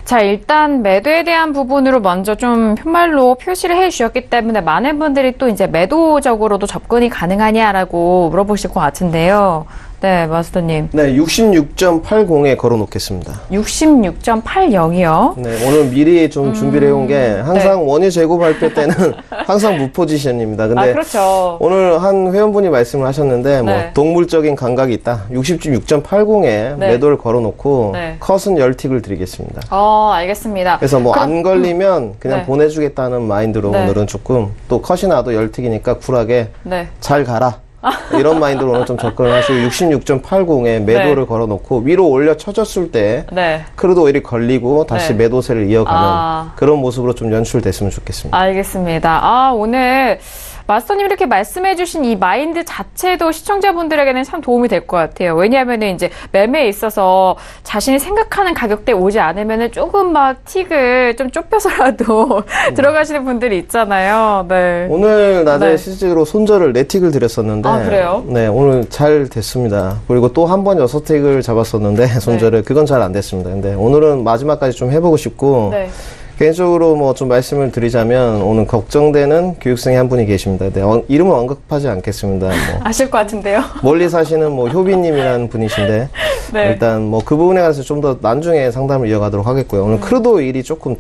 자, 일단 매도에 대한 부분으로 먼저 좀 편말로 표시를 해 주셨기 때문에 많은 분들이 또 이제 매도적으로도 접근이 가능하냐라고 물어보실 것 같은데요. 네, 마스터님. 네, 66.80에 걸어놓겠습니다. 66.80이요? 네, 오늘 미리 좀 준비를 해온 게 항상 원유 재고 발표 때는 항상 무포지션입니다. 근데 그렇죠. 오늘 한 회원분이 말씀을 하셨는데 동물적인 감각이 있다. 66.80에 매도를 걸어놓고 컷은 10틱을 드리겠습니다. 알겠습니다. 그래서 안 걸리면 그냥 보내주겠다는 마인드로 오늘은 조금 또 컷이 나도 10틱이니까 쿨하게 잘 가라. 이런 마인드로 오늘 좀 접근을 하시고 66.80에 매도를 걸어놓고 위로 올려 쳐졌을 때 크루드 오일이 걸리고 다시 매도세를 이어가는 그런 모습으로 좀 연출됐으면 좋겠습니다. 알겠습니다. 오늘 마스터님 이렇게 말씀해주신 이 마인드 자체도 시청자분들에게는 참 도움이 될 것 같아요. 왜냐하면은 이제 매매에 있어서 자신이 생각하는 가격대에 오지 않으면은 조금 막 틱을 좀 좁혀서라도 들어가시는 분들이 있잖아요. 네. 오늘 낮에 실제로 손절을 4틱을 드렸었는데. 그래요? 네, 오늘 잘 됐습니다. 그리고 또 한 번 6틱을 잡았었는데 손절을 그건 잘 안 됐습니다. 근데 오늘은 마지막까지 좀 해보고 싶고. 개인적으로 좀 말씀을 드리자면 오늘 걱정되는 교육생이 한 분이 계십니다. 이름은 언급하지 않겠습니다. 아실 것 같은데요. 멀리 사시는 효빈님이라는 분이신데 일단 그 부분에 관해서 좀 더 나중에 상담을 이어가도록 하겠고요. 오늘 크루드 오일이 조금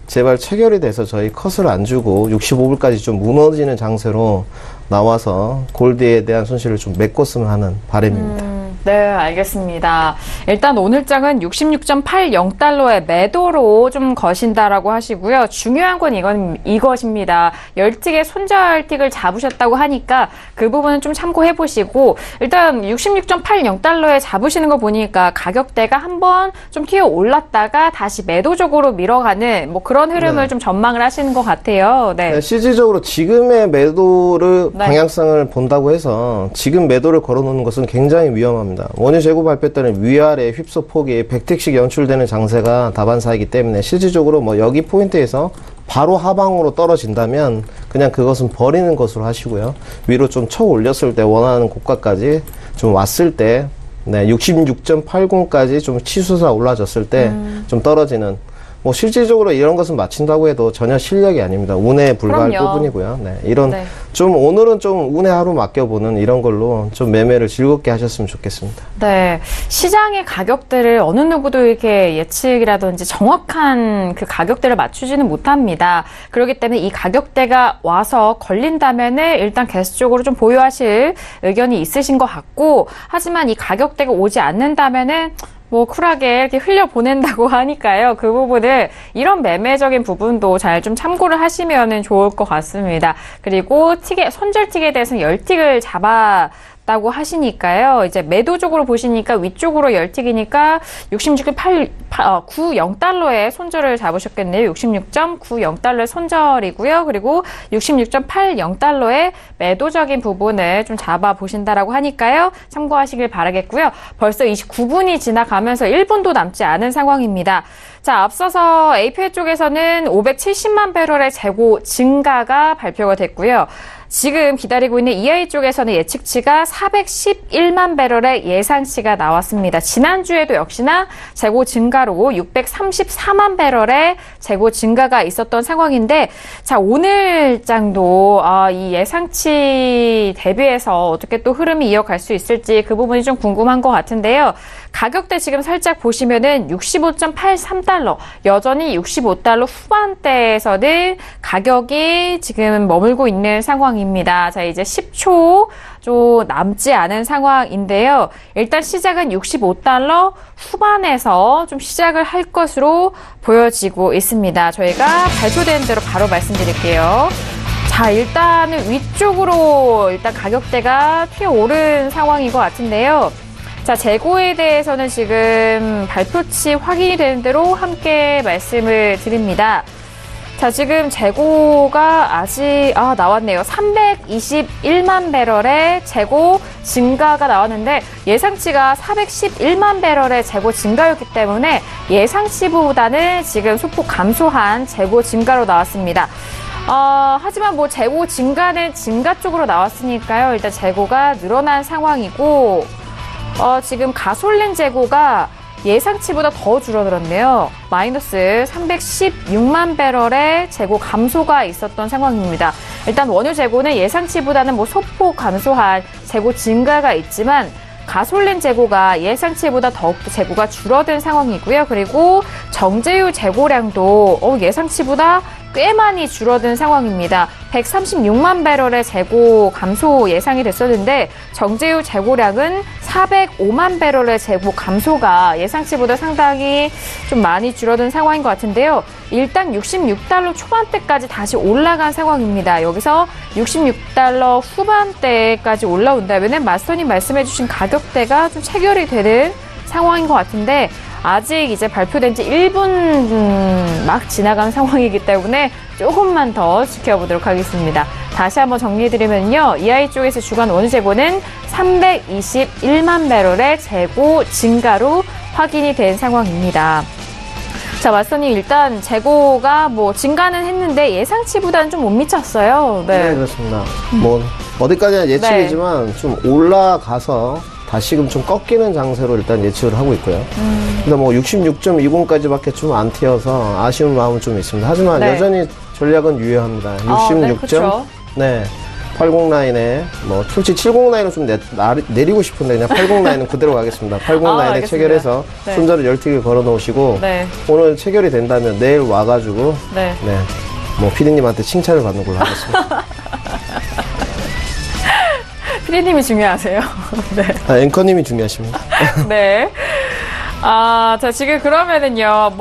제발 체결이 돼서 저희 컷을 안 주고 65불까지 좀 무너지는 장세로 나와서 골드에 대한 손실을 좀 메꿨으면 하는 바람입니다. 네, 알겠습니다. 일단 오늘장은 66.80달러의 매도로 좀 거신다라고 하시고요. 중요한 건 이것입니다. 열틱의 손절틱을 잡으셨다고 하니까 그 부분은 좀 참고해 보시고, 일단 66.80달러에 잡으시는 거 보니까 가격대가 한번 좀 튀어 올랐다가 다시 매도적으로 밀어가는 뭐 그런 흐름을 좀 전망을 하시는 것 같아요. 네. 실질적으로 지금의 매도를 방향성을 본다고 해서 지금 매도를 걸어놓는 것은 굉장히 위험합니다. 원유 재고 발표 때는 위아래 휩소 폭이 100택씩 연출되는 장세가 다반사이기 때문에 실질적으로 뭐 여기 포인트에서 바로 하방으로 떨어진다면 그냥 그것은 버리는 것으로 하시고요. 위로 좀 쳐 올렸을 때 원하는 고가까지 좀 왔을 때 66.80까지 좀 치솟아 올라졌을 때 좀 떨어지는, 뭐 실질적으로 이런 것은 맞춘다고 해도 전혀 실력이 아닙니다. 운에 불과할 그럼요. 부분이고요. 네, 이런 좀 오늘은 좀 운에 하루 맡겨보는 이런 걸로 좀 매매를 즐겁게 하셨으면 좋겠습니다. 네, 시장의 가격대를 어느 누구도 이렇게 예측이라든지 정확한 그 가격대를 맞추지는 못합니다. 그렇기 때문에 이 가격대가 와서 걸린다면은 일단 계속적으로 좀 보유하실 의견이 있으신 것 같고, 하지만 이 가격대가 오지 않는다면은 뭐 쿨하게 이렇게 흘려보낸다고 하니까요. 그 부분을 이런 매매적인 부분도 잘 좀 참고를 하시면 좋을 것 같습니다. 그리고 손절틱에 대해서는 열틱을 잡았다고 하시니까요. 이제 매도적으로 보시니까 위쪽으로 열틱이니까 66.90달러에 손절을 잡으셨겠네요. 66.90달러의 손절이고요. 그리고 66.80달러의 매도적인 부분을 좀 잡아보신다라고 하니까요. 참고하시길 바라겠고요. 벌써 29분이 지나가면서 1분도 남지 않은 상황입니다. 자, 앞서서 API 쪽에서는 570만 배럴의 재고 증가가 발표가 됐고요. 지금 기다리고 있는 EI 쪽에서는 예측치가 411만 배럴의 예상치가 나왔습니다. 지난주에도 역시나 재고 증가로 634만 배럴의 재고 증가가 있었던 상황인데, 자, 오늘장도 이 예상치 대비해서 어떻게 또 흐름이 이어갈 수 있을지 그 부분이 좀 궁금한 것 같은데요. 가격대 지금 살짝 보시면은 65.83달러, 여전히 65달러 후반대에서는 가격이 지금 머물고 있는 상황입니다. 자, 이제 10초 좀 남지 않은 상황인데요. 일단 시작은 65달러 후반에서 좀 시작을 할 것으로 보여지고 있습니다. 저희가 발표된 대로 바로 말씀드릴게요. 자, 일단은 위쪽으로 일단 가격대가 튀어오른 상황인 것 같은데요. 자, 재고에 대해서는 지금 발표치 확인이 되는 대로 함께 말씀을 드립니다. 자, 지금 재고가 아직, 나왔네요. 321만 배럴의 재고 증가가 나왔는데 예상치가 411만 배럴의 재고 증가였기 때문에 예상치보다는 지금 소폭 감소한 재고 증가로 나왔습니다. 하지만 뭐 재고 증가는 증가 쪽으로 나왔으니까요. 일단 재고가 늘어난 상황이고, 지금 가솔린 재고가 예상치보다 더 줄어들었네요. 마이너스 316만 배럴의 재고 감소가 있었던 상황입니다. 일단 원유 재고는 예상치보다는 뭐 소폭 감소한 재고 증가가 있지만 가솔린 재고가 예상치보다 더욱더 재고가 줄어든 상황이고요. 그리고 정제유 재고량도 예상치보다 꽤 많이 줄어든 상황입니다. 136만 배럴의 재고 감소 예상이 됐었는데 정제유 재고량은 405만 배럴의 재고 감소가 예상치보다 상당히 좀 많이 줄어든 상황인 것 같은데요. 일단 66달러 초반대까지 다시 올라간 상황입니다. 여기서 66달러 후반대까지 올라온다면 마스터님 말씀해주신 가격대가 좀 체결이 되는 상황인 것 같은데, 아직 이제 발표된 지 1분 막 지나간 상황이기 때문에 조금만 더 지켜보도록 하겠습니다. 다시 한번 정리해드리면요. EI 쪽에서 주간 원유 재고는 321만 배럴의 재고 증가로 확인이 된 상황입니다. 자, 마스터님 일단 재고가 뭐 증가는 했는데 예상치보다는 좀 못 미쳤어요. 네, 그렇습니다. 뭐 어디까지나 예측이지만 좀 올라가서 다시금 좀 꺾이는 장세로 일단 예측을 하고 있고요. 근데 뭐 66.20까지밖에 좀 안 튀어서 아쉬운 마음은 좀 있습니다. 하지만 여전히 전략은 유효합니다. 66점, 80 라인에 뭐 솔직히 70 라인은 좀 내리고 싶은데 그냥 80 라인은 그대로 가겠습니다. 80 라인에 알겠습니다. 체결해서 손절을 열틱을 걸어 놓으시고 오늘 체결이 된다면 내일 와가지고 뭐 피디님한테 칭찬을 받는 걸로 하겠습니다. 피디님이 중요하세요. 네. 앵커님이 중요하십니다. 네. 자, 지금 그러면은요,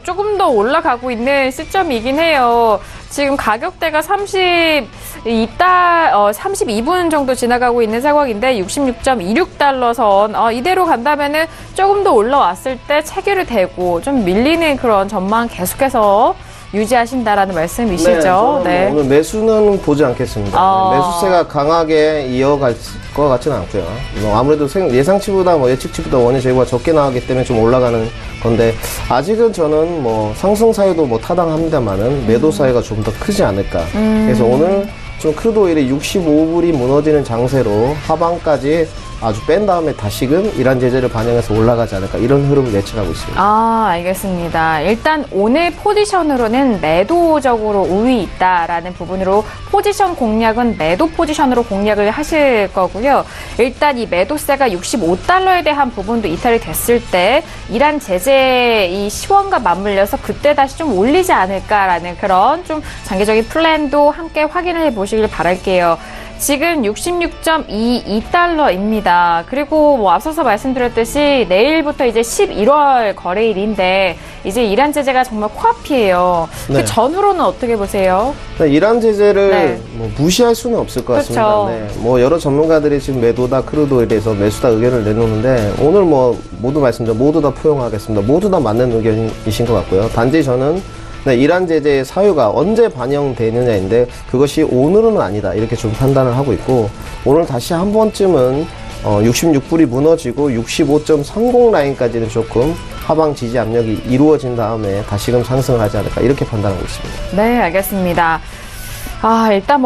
조금 더 올라가고 있는 시점이긴 해요. 지금 가격대가 32분 정도 지나가고 있는 상황인데 66.26달러 선. 이대로 간다면은 조금 더 올라왔을 때 체결이 되고 좀 밀리는 그런 전망 계속해서 유지하신다라는 말씀이시죠? 네. 오늘 매수는 보지 않겠습니다. 매수세가 강하게 이어갈 것 같지는 않고요. 아무래도 예상치보다 예측치보다 원유 재고가 적게 나왔기 때문에 좀 올라가는 건데 아직은 저는 상승 사유도 타당합니다만은 매도 사유가 좀 더 크지 않을까. 그래서 오늘 좀 크루드 오일이 65불이 무너지는 장세로 하방까지 아주 뺀 다음에 다시금 이란 제재를 반영해서 올라가지 않을까 이런 흐름을 예측하고 있습니다. 알겠습니다. 일단 오늘 포지션으로는 매도적으로 우위 있다라는 부분으로 포지션 공략은 매도 포지션으로 공략을 하실 거고요. 일단 이 매도세가 65달러에 대한 부분도 이탈이 됐을 때 이란 제재 이 시황과 맞물려서 그때 다시 좀 올리지 않을까라는 그런 좀 장기적인 플랜도 함께 확인을 해보시길 바랄게요. 지금 66.22달러입니다. 그리고 앞서서 말씀드렸듯이 내일부터 이제 11월 거래일인데 이제 이란 제재가 정말 코앞이에요. 네. 그 전후로는 어떻게 보세요? 네, 이란 제재를 무시할 수는 없을 것 같습니다. 그렇죠. 네, 여러 전문가들이 지금 매도다 크루드 오일에서 매수다 의견을 내놓는데 오늘 모두 말씀드려 모두 다 포용하겠습니다. 모두 다 맞는 의견이신 것 같고요. 단지 저는 이란 제재의 사유가 언제 반영되느냐인데 그것이 오늘은 아니다 이렇게 좀 판단을 하고 있고 오늘 다시 한 번쯤은 66불이 무너지고 65.30 라인까지는 조금 하방 지지 압력이 이루어진 다음에 다시금 상승을 하지 않을까 이렇게 판단하고 있습니다. 네, 알겠습니다. 일단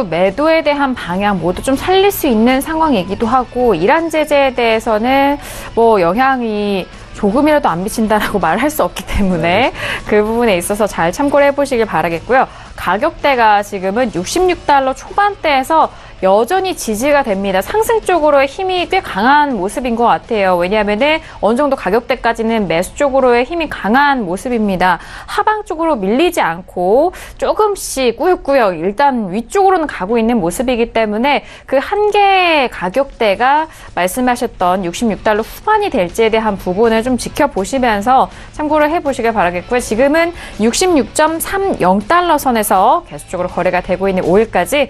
매도에 대한 방향 모두 좀 살릴 수 있는 상황이기도 하고 이란 제재에 대해서는 영향이 조금이라도 안 미친다라고 말할 수 없기 때문에 그 부분에 있어서 잘 참고를 해보시길 바라겠고요. 가격대가 지금은 66달러 초반대에서 여전히 지지가 됩니다. 상승 쪽으로의 힘이 꽤 강한 모습인 것 같아요. 왜냐하면은 어느 정도 가격대까지는 매수 쪽으로의 힘이 강한 모습입니다. 하방 쪽으로 밀리지 않고 조금씩 꾸역꾸역 일단 위쪽으로는 가고 있는 모습이기 때문에 그 한계의 가격대가 말씀하셨던 66달러 후반이 될지에 대한 부분을 좀 지켜보시면서 참고를 해보시길 바라겠고요. 지금은 66.30달러 선에서 계속적으로 거래가 되고 있는 5일까지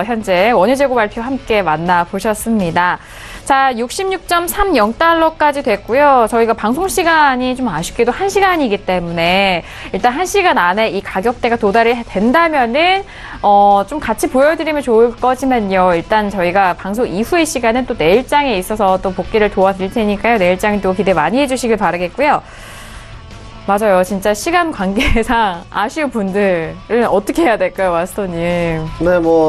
현재 원유 재고 발표 함께 만나보셨습니다. 자, 66.30달러까지 됐고요. 저희가 방송 시간이 좀 아쉽게도 1시간이기 때문에 일단 1시간 안에 이 가격대가 도달이 된다면은 좀 같이 보여드리면 좋을 거지만요. 일단 저희가 방송 이후의 시간은 또 내일장에 있어서 또 복귀를 도와드릴 테니까요. 내일장도 기대 많이 해주시길 바라겠고요. 맞아요. 진짜 시간 관계상 아쉬운 분들은 어떻게 해야 될까요, 마스터님? 네,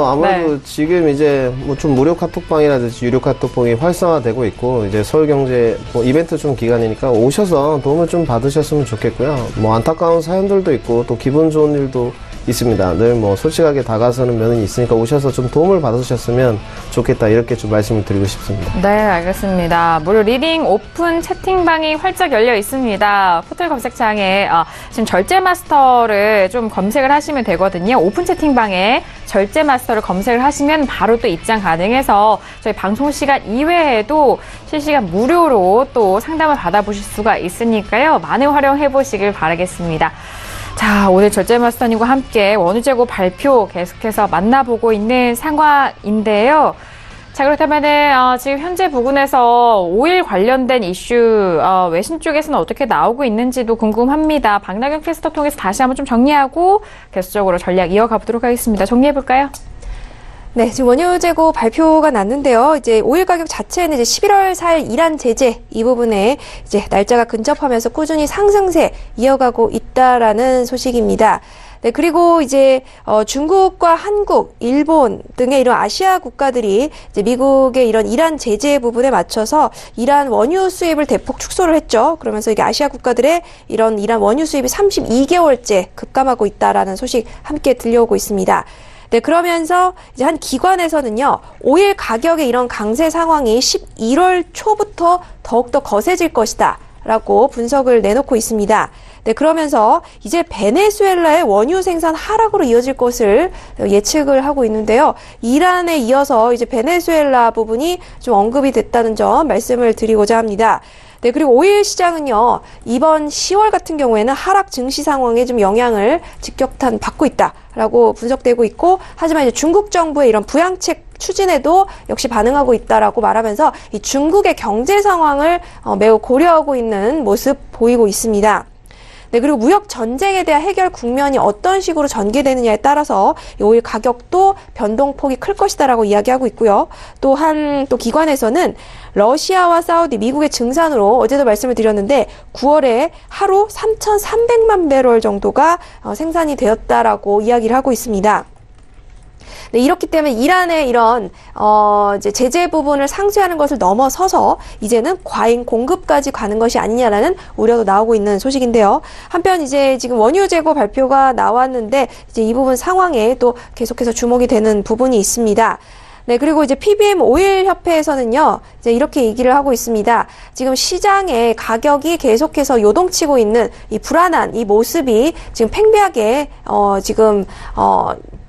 아무래도 지금 이제 좀 무료 카톡방이라든지 유료 카톡방이 활성화되고 있고, 이제 서울경제 이벤트 좀 기간이니까 오셔서 도움을 좀 받으셨으면 좋겠고요. 안타까운 사연들도 있고, 또 기분 좋은 일도 있습니다. 늘 솔직하게 다가서는 면은 있으니까 오셔서 좀 도움을 받으셨으면 좋겠다. 이렇게 좀 말씀을 드리고 싶습니다. 네, 알겠습니다. 무료 리딩 오픈 채팅방이 활짝 열려 있습니다. 포털 검색창에 지금 절제 마스터를 좀 검색을 하시면 되거든요. 오픈 채팅방에 절제 마스터를 검색을 하시면 바로 또 입장 가능해서 저희 방송 시간 이외에도 실시간 무료로 또 상담을 받아보실 수가 있으니까요. 많이 활용해 보시길 바라겠습니다. 자, 오늘 절제 마스터님과 함께 원유 재고 발표 계속해서 만나보고 있는 상황인데요. 자, 그렇다면은 지금 현재 부근에서 오일 관련된 이슈 외신 쪽에서는 어떻게 나오고 있는지도 궁금합니다. 박나경 캐스터 통해서 다시 한번 좀 정리하고 계속적으로 전략 이어가 보도록 하겠습니다. 정리해 볼까요? 네, 지금 원유 재고 발표가 났는데요. 이제 오일 가격 자체는 이제 11월 4일 이란 제재 이 부분에 이제 날짜가 근접하면서 꾸준히 상승세 이어가고 있다라는 소식입니다. 네, 그리고 이제 중국과 한국, 일본 등의 이런 아시아 국가들이 이제 미국의 이런 이란 제재 부분에 맞춰서 이란 원유 수입을 대폭 축소를 했죠. 그러면서 이게 아시아 국가들의 이런 이란 원유 수입이 32개월째 급감하고 있다라는 소식 함께 들려오고 있습니다. 네, 그러면서 이제 한 기관에서는요, 오일 가격의 이런 강세 상황이 11월 초부터 더욱더 거세질 것이다 있다라고 분석을 내놓고 있습니다. 네, 그러면서 이제 베네수엘라의 원유 생산 하락으로 이어질 것을 예측을 하고 있는데요. 이란에 이어서 이제 베네수엘라 부분이 좀 언급이 됐다는 점 말씀을 드리고자 합니다. 네, 그리고 오일 시장은요, 이번 10월 같은 경우에는 하락 증시 상황에 좀 영향을 직격탄 받고 있다라고 분석되고 있고, 하지만 이제 중국 정부의 이런 부양책 추진에도 역시 반응하고 있다라고 말하면서 이 중국의 경제 상황을 매우 고려하고 있는 모습 보이고 있습니다. 네, 그리고 무역 전쟁에 대한 해결 국면이 어떤 식으로 전개되느냐에 따라서 이 오일 가격도 변동폭이 클 것이다라고 이야기하고 있고요. 또한 또 기관에서는 러시아와 사우디, 미국의 증산으로 어제도 말씀을 드렸는데 9월에 하루 3,300만 배럴 정도가 생산이 되었다라고 이야기를 하고 있습니다. 네, 이렇기 때문에 이란의 이런 이제 제재 부분을 상쇄하는 것을 넘어서서 이제는 과잉 공급까지 가는 것이 아니냐라는 우려도 나오고 있는 소식인데요. 한편 이제 지금 원유 재고 발표가 나왔는데 이제 이 부분 상황에 또 계속해서 주목이 되는 부분이 있습니다. 네, 그리고 이제 PBM 오일 협회에서는요, 이제 이렇게 얘기를 하고 있습니다. 지금 시장의 가격이 계속해서 요동치고 있는 이 불안한 이 모습이 지금 팽배하게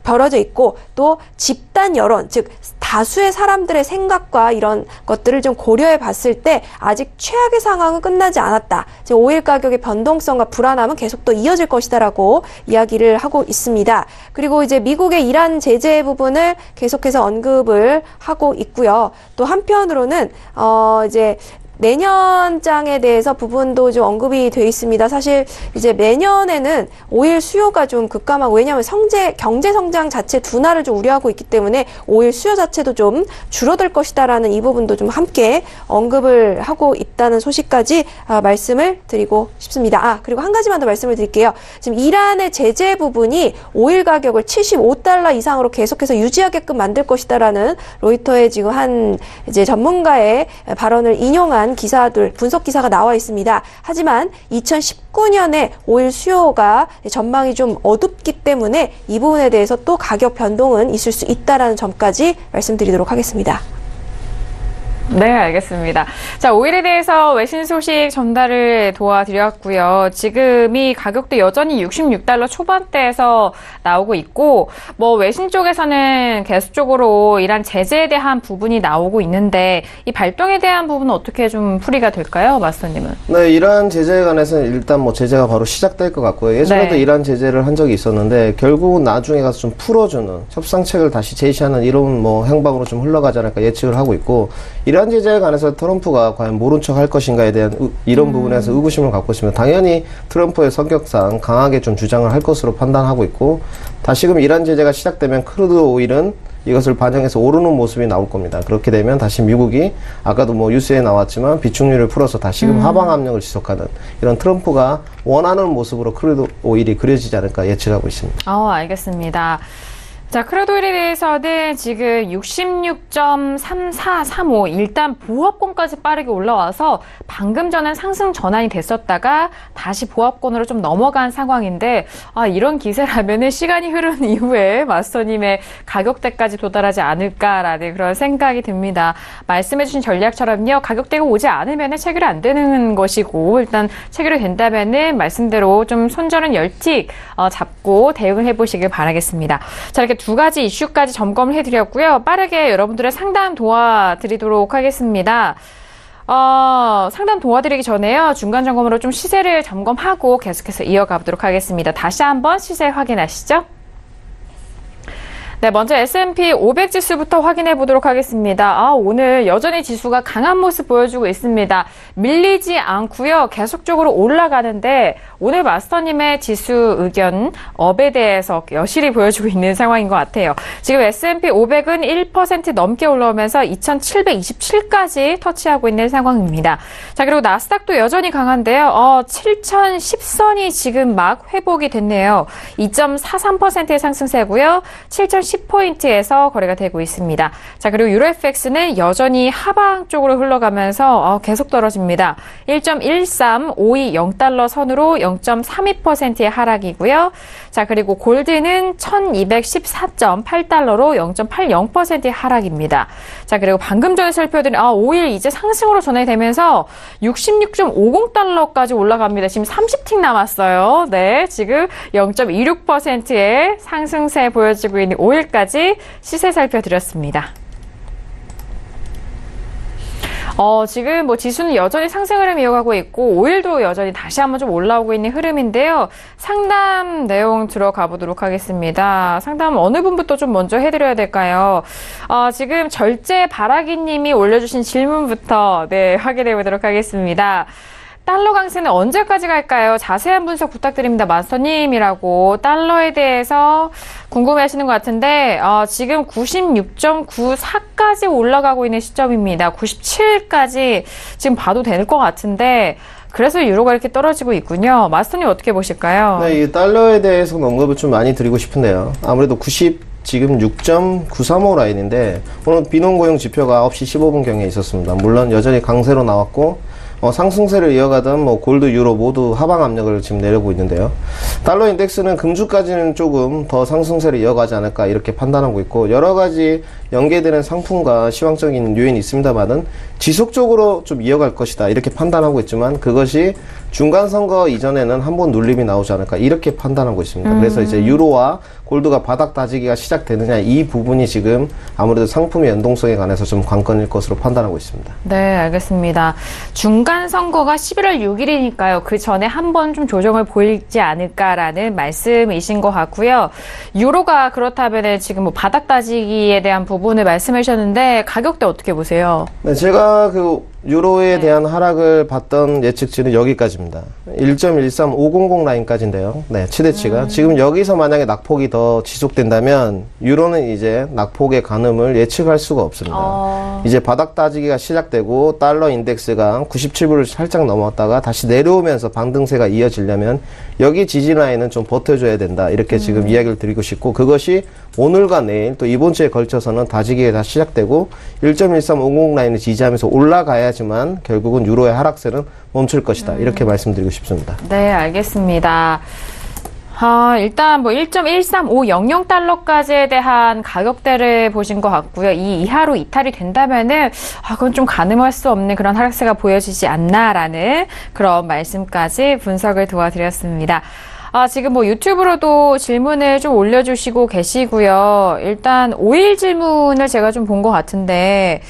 벌어져 있고, 또 집단 여론, 즉 다수의 사람들의 생각과 이런 것들을 좀 고려해 봤을 때 아직 최악의 상황은 끝나지 않았다. 지금 오일 가격의 변동성과 불안함은 계속 또 이어질 것이다라고 이야기를 하고 있습니다. 그리고 이제 미국의 이란 제재 부분을 계속해서 언급을 하고 있고요. 또 한편으로는 이제 내년장에 대해서 부분도 좀 언급이 돼 있습니다. 사실 이제 내년에는 오일 수요가 좀 급감하고, 왜냐하면 경제 성장 자체 둔화를 좀 우려하고 있기 때문에 오일 수요 자체도 좀 줄어들 것이다라는 이 부분도 좀 함께 언급을 하고 있다는 소식까지 말씀을 드리고 싶습니다. 그리고 한 가지만 더 말씀을 드릴게요. 지금 이란의 제재 부분이 오일 가격을 $75 이상으로 계속해서 유지하게끔 만들 것이다라는 로이터의 지금 한 이제 전문가의 발언을 인용한 분석 기사가 나와 있습니다. 하지만 2019년에 오일 수요가 전망이 좀 어둡기 때문에 이 부분에 대해서 또 가격 변동은 있을 수 있다라는 점까지 말씀드리도록 하겠습니다. 네, 알겠습니다. 자, 오일에 대해서 외신 소식 전달을 도와드렸고요. 지금이 가격도 여전히 $66 초반대에서 나오고 있고, 외신 쪽에서는 계속적으로 이란 제재에 대한 부분이 나오고 있는데, 이 발동에 대한 부분은 어떻게 좀 풀이가 될까요, 마스터님은? 네, 이란 제재에 관해서는 일단 제재가 바로 시작될 것 같고요. 예전에도 네. 이란 제재를 한 적이 있었는데, 결국은 나중에 가서 좀 풀어주는 협상책을 다시 제시하는 이런 행방으로 좀 흘러가지 않을까 예측을 하고 있고, 이란 제재에 관해서 트럼프가 과연 모른 척 할 것인가에 대한 이런 부분에서 의구심을 갖고 있으면 당연히 트럼프의 성격상 강하게 좀 주장을 할 것으로 판단하고 있고, 다시금 이란 제재가 시작되면 크루드 오일은 이것을 반영해서 오르는 모습이 나올 겁니다. 그렇게 되면 다시 미국이 아까도 뉴스에 나왔지만 비축률을 풀어서 다시금 하방 압력을 지속하는 이런 트럼프가 원하는 모습으로 크루드 오일이 그려지지 않을까 예측하고 있습니다. 알겠습니다. 자, 크루드 오일에 대해서는 지금 66.3435 일단 보합권까지 빠르게 올라와서 방금 전엔 상승 전환이 됐었다가 다시 보합권으로 좀 넘어간 상황인데, 이런 기세라면은 시간이 흐른 이후에 마스터님의 가격대까지 도달하지 않을까라는 그런 생각이 듭니다. 말씀해주신 전략처럼요, 가격대가 오지 않으면은 체결이 안 되는 것이고, 일단 체결이 된다면은 말씀대로 좀 손절은 열틱 잡고 대응을 해보시길 바라겠습니다. 자, 이렇게 두 가지 이슈까지 점검을 해드렸고요. 빠르게 여러분들의 상담 도와드리도록 하겠습니다. 상담 도와드리기 전에요, 중간 점검으로 좀 시세를 점검하고 계속해서 이어가 보도록 하겠습니다. 다시 한번 시세 확인하시죠. 네, 먼저 S&P 500 지수부터 확인해 보도록 하겠습니다. 오늘 여전히 지수가 강한 모습 보여주고 있습니다. 밀리지 않고요, 계속적으로 올라가는데 오늘 마스터님의 지수 의견 업에 대해서 여실히 보여주고 있는 상황인 것 같아요. 지금 S&P 500은 1% 넘게 올라오면서 2727까지 터치하고 있는 상황입니다. 자, 그리고 나스닥도 여전히 강한데요. 7010선이 지금 막 회복이 됐네요. 2.43%의 상승세고요. 7010 10포인트에서 거래가 되고 있습니다. 자, 그리고 유로FX는 여전히 하방 쪽으로 흘러가면서 계속 떨어집니다. 1.13520달러 선으로 0.32%의 하락이고요. 자, 그리고 골드는 1214.8달러로 0.80%의 하락입니다. 자, 그리고 방금 전에 살펴드린 5일 이제 상승으로 전환되면서 66.50달러까지 올라갑니다. 지금 30틱 남았어요. 네, 지금 0.26%의 상승세 보여지고 있는 5일까지 시세 살펴드렸습니다. 지금 지수는 여전히 상승 흐름 이어가고 있고 5일도 여전히 다시 한번 좀 올라오고 있는 흐름인데요. 상담 내용 들어가 보도록 하겠습니다. 상담 어느 분부터 좀 먼저 해드려야 될까요? 지금 절제 바라기님이 올려주신 질문부터 확인해 보도록 하겠습니다. 달러 강세는 언제까지 갈까요? 자세한 분석 부탁드립니다. 마스터님이라고 달러에 대해서 궁금해하시는 것 같은데 지금 96.94까지 올라가고 있는 시점입니다. 97까지 지금 봐도 될 것 같은데 그래서 유로가 이렇게 떨어지고 있군요. 마스터님 어떻게 보실까요? 네, 이 달러에 대해서 언급을 좀 많이 드리고 싶은데요. 아무래도 지금 6.935 라인인데 오늘 비농고용 지표가 9시 15분경에 있었습니다. 물론 여전히 강세로 나왔고 상승세를 이어가던 골드, 유로 모두 하방 압력을 지금 내려고 있는데요. 달러 인덱스는 금주까지는 조금 더 상승세를 이어가지 않을까 이렇게 판단하고 있고 여러 가지 연계되는 상품과 시황적인 요인이 있습니다만은 지속적으로 좀 이어갈 것이다 이렇게 판단하고 있지만 그것이 중간선거 이전에는 한번 눌림이 나오지 않을까 이렇게 판단하고 있습니다. 그래서 이제 유로와 골드가 바닥 다지기가 시작되느냐 이 부분이 지금 아무래도 상품의 연동성에 관해서 좀 관건일 것으로 판단하고 있습니다. 네, 알겠습니다. 중간 선거가 11월 6일이니까요. 그 전에 한번 좀 조정을 보이지 않을까라는 말씀이신 것 같고요. 유로가 그렇다면 지금 바닥 다지기에 대한 부분을 말씀해 주셨는데 가격대 어떻게 보세요? 네, 제가 유로에 대한 하락을 봤던 예측치는 여기까지입니다. 1.13500 라인까지인데요. 네, 최대치가. 지금 여기서 만약에 낙폭이 더 지속된다면 유로는 이제 낙폭의 가늠을 예측할 수가 없습니다. 이제 바닥 따지기가 시작되고 달러 인덱스가 97불을 살짝 넘었다가 다시 내려오면서 반등세가 이어지려면 여기 지지 라인은 좀 버텨줘야 된다. 이렇게 지금 이야기를 드리고 싶고 그것이 오늘과 내일 또 이번 주에 걸쳐서는 다지기가 다 시작되고 1.1350 라인을 지지하면서 올라가야지만 결국은 유로의 하락세는 멈출 것이다. 이렇게 말씀드리고 싶습니다. 네, 알겠습니다. 일단 1.13500달러까지에 대한 가격대를 보신 것 같고요. 이 이하로 이탈이 된다면은 그건 좀 가늠할 수 없는 그런 하락세가 보여지지 않나라는 그런 말씀까지 분석을 도와드렸습니다. 지금 유튜브로도 질문을 좀 올려주시고 계시고요. 일단 5일 질문을 제가 좀 본 것 같은데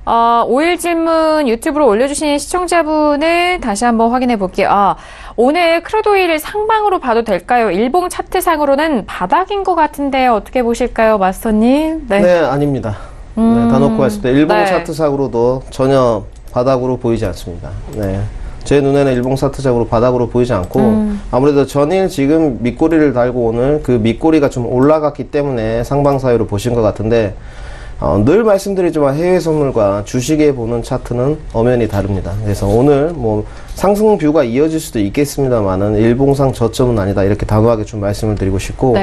5일 질문 유튜브로 올려주신 시청자분을 다시 한번 확인해 볼게요. 오늘 크루도일을 상방으로 봐도 될까요? 일봉 차트상으로는 바닥인 것 같은데요. 어떻게 보실까요, 마스터님? 네, 아닙니다. 네, 다 놓고 봤을 때 일봉 차트상으로도 전혀 바닥으로 보이지 않습니다. 네. 제 눈에는 일봉 차트적으로 바닥으로 보이지 않고 아무래도 전일 지금 밑꼬리를 달고 오늘 그 밑꼬리가 좀 올라갔기 때문에 상방 사이로 보신 것 같은데 늘 말씀드리지만 해외 선물과 주식에 보는 차트는 엄연히 다릅니다. 그래서 오늘 상승 뷰가 이어질 수도 있겠습니다만은 일봉상 저점은 아니다 이렇게 단호하게 좀 말씀을 드리고 싶고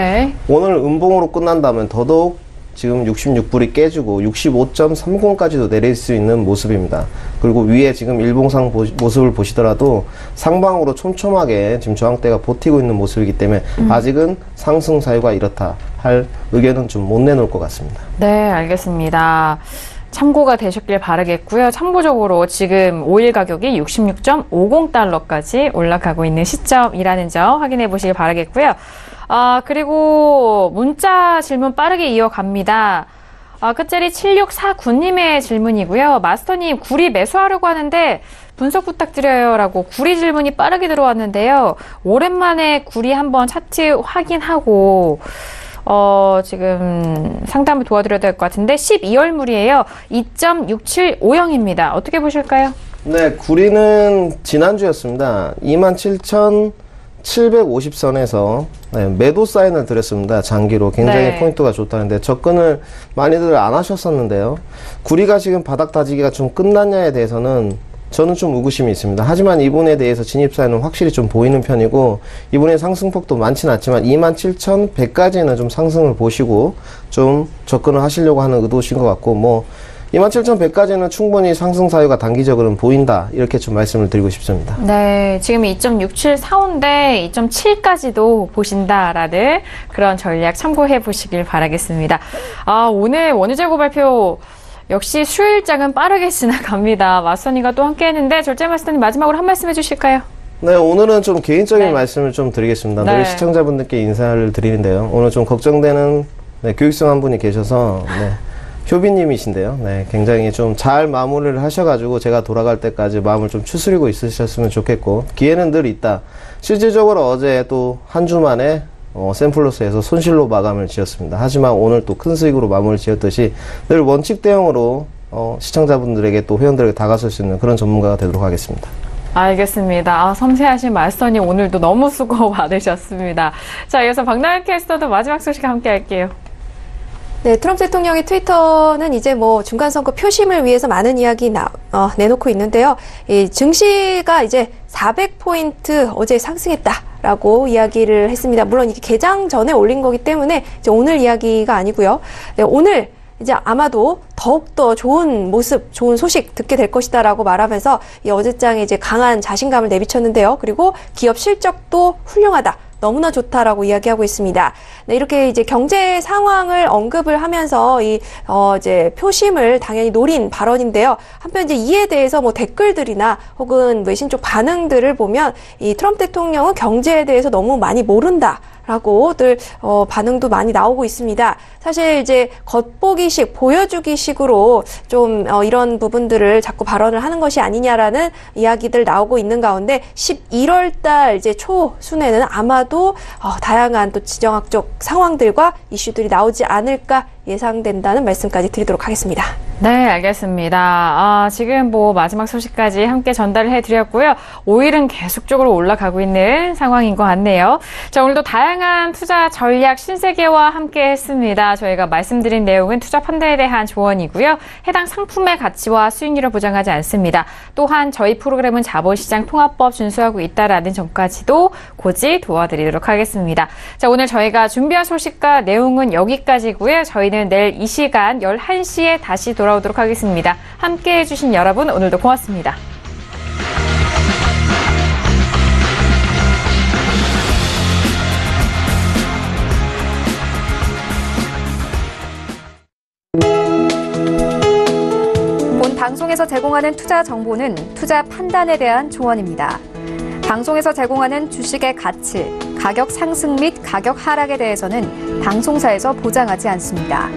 오늘 음봉으로 끝난다면 더더욱 지금 66불이 깨지고 65.30까지도 내릴 수 있는 모습입니다. 그리고 위에 지금 일봉상 모습을 보시더라도 상방으로 촘촘하게 지금 저항대가 버티고 있는 모습이기 때문에 아직은 상승 사유가 이렇다 할 의견은 좀 못 내놓을 것 같습니다. 네, 알겠습니다. 참고가 되셨길 바라겠고요. 참고적으로 지금 5일 가격이 66.50달러까지 올라가고 있는 시점이라는 점 확인해 보시길 바라겠고요. 그리고 문자 질문 빠르게 이어갑니다. 끝자리 7649님의 질문이고요. 마스터님, 구리 매수하려고 하는데 분석 부탁드려요 라고 구리 질문이 빠르게 들어왔는데요. 오랜만에 구리 한번 차트 확인하고 지금 상담을 도와드려야 될 것 같은데 12월물이에요. 2.6750입니다. 어떻게 보실까요? 네, 구리는 지난주였습니다. 27,750선에서 매도 사인을 드렸습니다. 장기로 굉장히 포인트가 좋다는데 접근을 많이들 안 하셨었는데요. 구리가 지금 바닥 다지기가 좀 끝났냐에 대해서는 저는 좀 의구심이 있습니다. 하지만 이분에 대해서 진입사에는 확실히 좀 보이는 편이고 이분의 상승폭도 많지는 않지만 27,100까지는 좀 상승을 보시고 좀 접근을 하시려고 하는 의도신 것 같고 뭐 27,100까지는 충분히 상승 사유가 단기적으로는 보인다. 이렇게 좀 말씀을 드리고 싶습니다. 네, 지금 2.674인데 2.7까지도 보신다라는 그런 전략 참고해 보시길 바라겠습니다. 오늘 원유재고 발표 역시 수요일장은 빠르게 지나갑니다. 마스터님과 또 함께 했는데 절제 마스터님 마지막으로 한 말씀 해주실까요? 네, 오늘은 좀 개인적인 말씀을 좀 드리겠습니다. 네. 늘 시청자분들께 인사를 드리는데요. 오늘 좀 걱정되는 교육생 한 분이 계셔서 효빈님이신데요. 네, 굉장히 좀 잘 마무리를 하셔가지고 제가 돌아갈 때까지 마음을 좀 추스리고 있으셨으면 좋겠고 기회는 늘 있다. 실질적으로 어제 또 한 주 만에 샘플로스에서 손실로 마감을 지었습니다. 하지만 오늘 또 큰 수익으로 마무리를 지었듯이 늘 원칙 대응으로 시청자분들에게 또 회원들에게 다가설 수 있는 그런 전문가가 되도록 하겠습니다. 알겠습니다. 섬세하신 마스터님 오늘도 너무 수고 많으셨습니다. 자, 이어서 박나연 캐스터도 마지막 소식 함께 할게요. 네, 트럼프 대통령의 트위터는 이제 뭐 중간선거 표심을 위해서 많은 이야기 내놓고 있는데요. 이 증시가 이제 400포인트 어제 상승했다라고 이야기를 했습니다. 물론 이게 개장 전에 올린 거기 때문에 이제 오늘 이야기가 아니고요. 네, 오늘 이제 아마도 더욱더 좋은 모습, 좋은 소식 듣게 될 것이다라고 말하면서 이 어제장에 이제 강한 자신감을 내비쳤는데요. 그리고 기업 실적도 훌륭하다. 너무나 좋다라고 이야기하고 있습니다. 네, 이렇게 이제 경제 상황을 언급을 하면서 이제 표심을 당연히 노린 발언인데요. 한편 이제 이에 대해서 뭐 댓글들이나 혹은 외신 쪽 반응들을 보면 이 트럼프 대통령은 경제에 대해서 너무 많이 모른다라고들 반응도 많이 나오고 있습니다. 사실 이제 겉보기식, 보여주기식으로 좀 이런 부분들을 자꾸 발언을 하는 것이 아니냐라는 이야기들 나오고 있는 가운데 11월 달 이제 초순에는 아마도 다양한 또 지정학적 상황들과 이슈들이 나오지 않을까 예상된다는 말씀까지 드리도록 하겠습니다. 네, 알겠습니다. 지금 뭐 마지막 소식까지 함께 전달을 해드렸고요. 오일은 계속적으로 올라가고 있는 상황인 것 같네요. 자, 오늘도 다양한 투자 전략 신세계와 함께 했습니다. 저희가 말씀드린 내용은 투자 판단에 대한 조언이고요. 해당 상품의 가치와 수익률을 보장하지 않습니다. 또한 저희 프로그램은 자본시장 통합법 준수하고 있다라는 점까지도 고지 도와드리도록 하겠습니다. 자, 오늘 저희가 준비한 소식과 내용은 여기까지고요. 저희는 내일 이 시간 11시에 다시 돌아오도록 하겠습니다. 함께해 주신 여러분 오늘도 고맙습니다. 본 방송에서 제공하는 투자 정보는 투자 판단에 대한 조언입니다. 방송에서 제공하는 주식의 가치, 가격 상승 및 가격 하락에 대해서는 방송사에서 보장하지 않습니다.